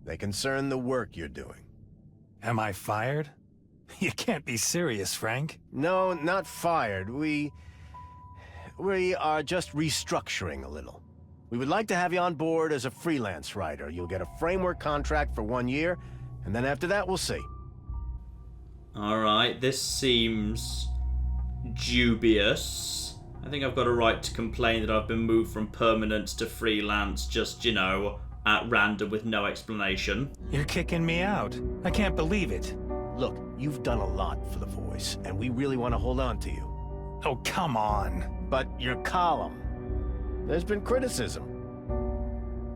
They concern the work you're doing. Am I fired? You can't be serious, Frank. No, not fired. We are just restructuring a little. We would like to have you on board as a freelance writer. You'll get a framework contract for 1 year, and then after that, we'll see. Alright, this seems dubious. I think I've got a right to complain that I've been moved from permanent to freelance just, you know, at random with no explanation. You're kicking me out. I can't believe it. Look, you've done a lot for the Voice, and we really want to hold on to you. Oh, come on. But your column, there's been criticism.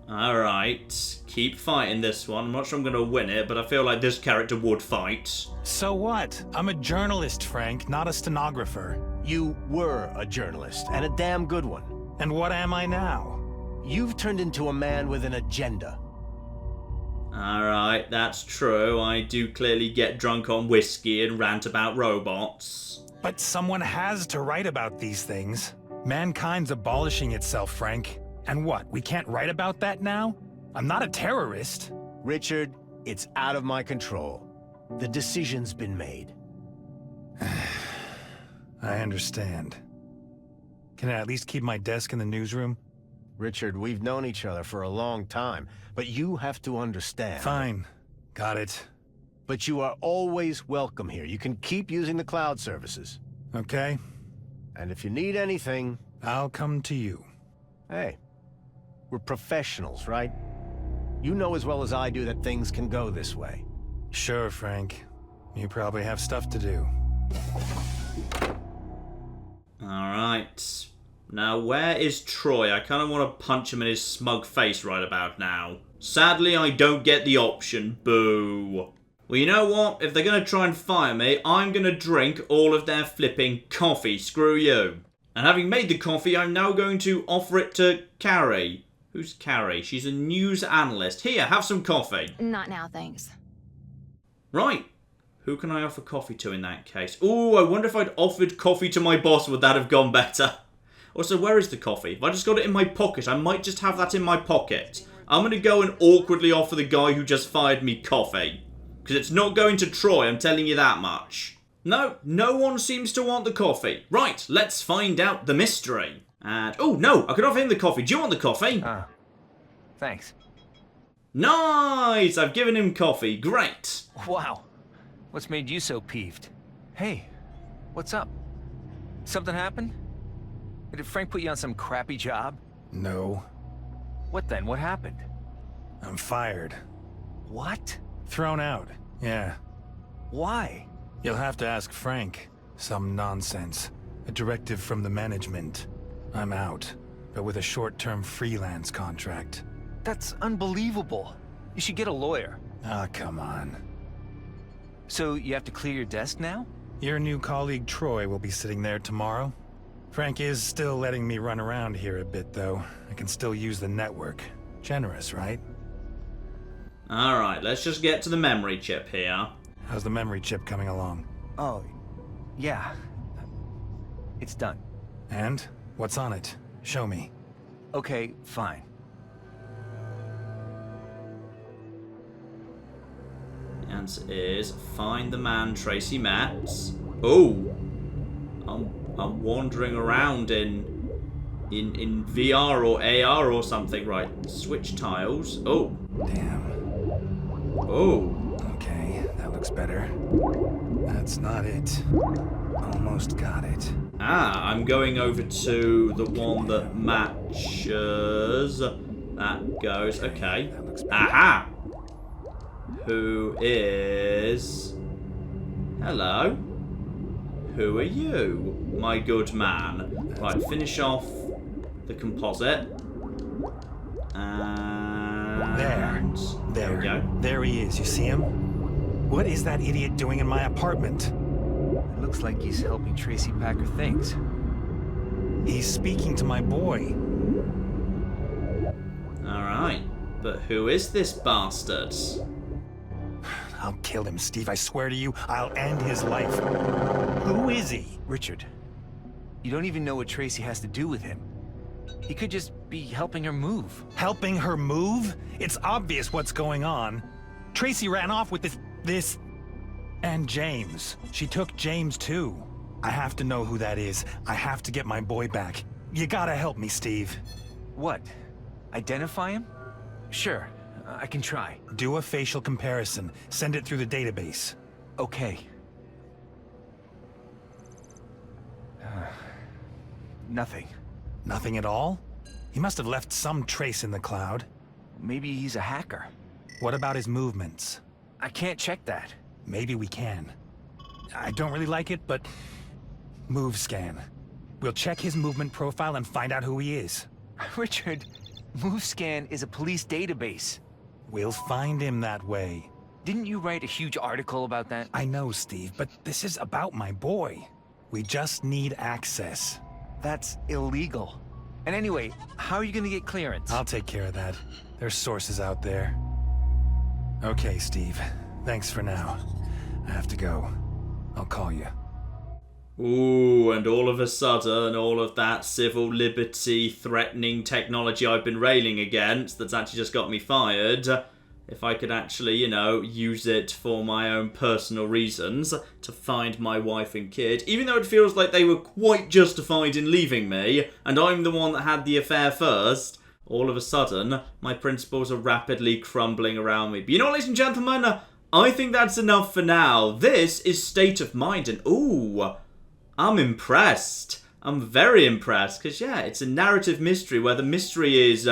Alright, keep fighting this one. I'm not sure I'm going to win it, but I feel like this character would fight. So what? I'm a journalist, Frank, not a stenographer. You were a journalist, and a damn good one. And what am I now? You've turned into a man with an agenda. Alright, that's true. I do clearly get drunk on whiskey and rant about robots. But someone has to write about these things. Mankind's abolishing itself, Frank. And what, we can't write about that now? I'm not a terrorist. Richard, it's out of my control. The decision's been made. I understand. Can I at least keep my desk in the newsroom? Richard, we've known each other for a long time, but you have to understand. Fine. Got it. But you are always welcome here. You can keep using the cloud services. Okay. And if you need anything... I'll come to you. Hey, we're professionals, right? You know as well as I do that things can go this way. Sure, Frank. You probably have stuff to do. Alright. Now, where is Troy? I kind of want to punch him in his smug face right about now. Sadly, I don't get the option. Boo. Well, you know what? If they're going to try and fire me, I'm going to drink all of their flipping coffee. Screw you. And having made the coffee, I'm now going to offer it to Carrie. Who's Carrie? She's a news analyst. Here, have some coffee. Not now, thanks. Right. Who can I offer coffee to in that case? Ooh, I wonder if I'd offered coffee to my boss, would that have gone better? Also, where is the coffee? If I just got it in my pocket, I might just have that in my pocket. I'm going to go and awkwardly offer the guy who just fired me coffee. Because it's not going to Troy, I'm telling you that much. No, no one seems to want the coffee. Right, let's find out the mystery. And, oh, no, I could offer him the coffee. Do you want the coffee? Thanks. Nice, I've given him coffee. Great. Wow. What's made you so peeved? Hey, what's up? Something happened? Did Frank put you on some crappy job? No. What then? What happened? I'm fired. What? Thrown out, yeah. Why? You'll have to ask Frank. Some nonsense. A directive from the management. I'm out, but with a short-term freelance contract. That's unbelievable. You should get a lawyer. Ah, come on. So you have to clear your desk now? Your new colleague Troy will be sitting there tomorrow. Frank is still letting me run around here a bit, though. I can still use the network. Generous, right? Alright, let's just get to the memory chip here. How's the memory chip coming along? Oh, yeah. It's done. And? What's on it? Show me. Okay, fine. answer is find the man Tracy met. Oh, I'm wandering around in VR or AR or something. Right, switch tiles. Oh, damn. Oh, okay, that looks better. That's not it. Almost got it. Ah, I'm going over to the one that matches. That goes. Okay. Aha! Who is... Hello? Who are you, my good man? Right, finish off the composite. And... There we go. There he is, you see him? What is that idiot doing in my apartment? It looks like he's helping Tracy pack her things. He's speaking to my boy. Alright, but who is this bastard? I'll kill him, Steve. I swear to you, I'll end his life. Who is he? Richard, you don't even know what Tracy has to do with him. He could just be helping her move. Helping her move? It's obvious what's going on. Tracy ran off with this... And James. She took James too. I have to know who that is. I have to get my boy back. You gotta help me, Steve. What? Identify him? Sure, I can try. Do a facial comparison. Send it through the database. Okay. Nothing. Nothing at all? He must have left some trace in the cloud. Maybe he's a hacker. What about his movements? I can't check that. Maybe we can. I don't really like it, but... Move scan. We'll check his movement profile and find out who he is. Richard, MoveScan is a police database. We'll find him that way. Didn't you write a huge article about that? I know, Steve, but this is about my boy. We just need access. That's illegal. And anyway, how are you gonna get clearance? I'll take care of that. There's sources out there. Okay, Steve. Thanks for now. I have to go. I'll call you. Ooh, and all of a sudden, all of that civil liberty threatening technology I've been railing against that's actually just got me fired, if I could actually, you know, use it for my own personal reasons to find my wife and kid, even though it feels like they were quite justified in leaving me, and I'm the one that had the affair first, all of a sudden, my principles are rapidly crumbling around me. But you know what, ladies and gentlemen? I think that's enough for now. This is State of Mind, and ooh, I'm impressed. I'm very impressed, because yeah, it's a narrative mystery where the mystery is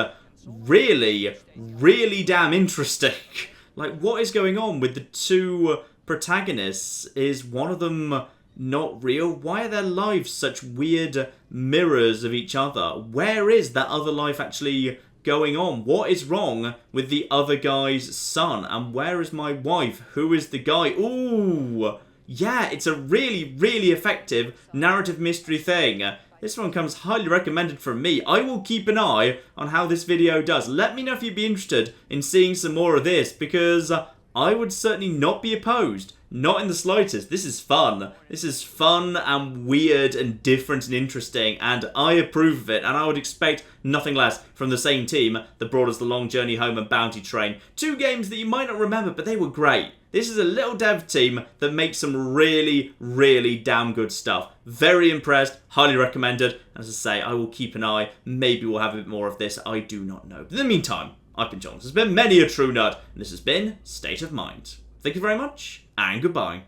really, really damn interesting. Like, what is going on with the two protagonists? Is one of them not real? Why are their lives such weird mirrors of each other? Where is that other life actually going on? What is wrong with the other guy's son? And where is my wife? Who is the guy? Ooh, yeah, it's a really, really effective narrative mystery thing. This one comes highly recommended from me. I will keep an eye on how this video does. Let me know if you'd be interested in seeing some more of this, because I would certainly not be opposed. Not in the slightest. This is fun. This is fun and weird and different and interesting, and I approve of it, and I would expect nothing less from the same team that brought us The Long Journey Home and Bounty Train. Two games that you might not remember, but they were great. This is a little dev team that makes some really, really damn good stuff. Very impressed, highly recommended. As I say, I will keep an eye. Maybe we'll have a bit more of this. I do not know. But in the meantime, I've been John. This has been many a true nerd, and this has been State of Mind. Thank you very much, and goodbye.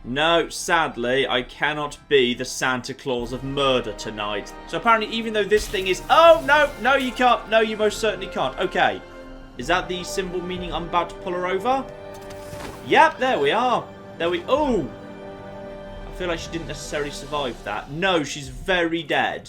No, sadly, I cannot be the Santa Claus of murder tonight. So apparently, even though this thing is... Oh, no, no, you can't. No, you most certainly can't. Okay. Is that the symbol meaning I'm about to pull her over? Yep, there we are. There we... Oh! I feel like she didn't necessarily survive that. No, she's very dead.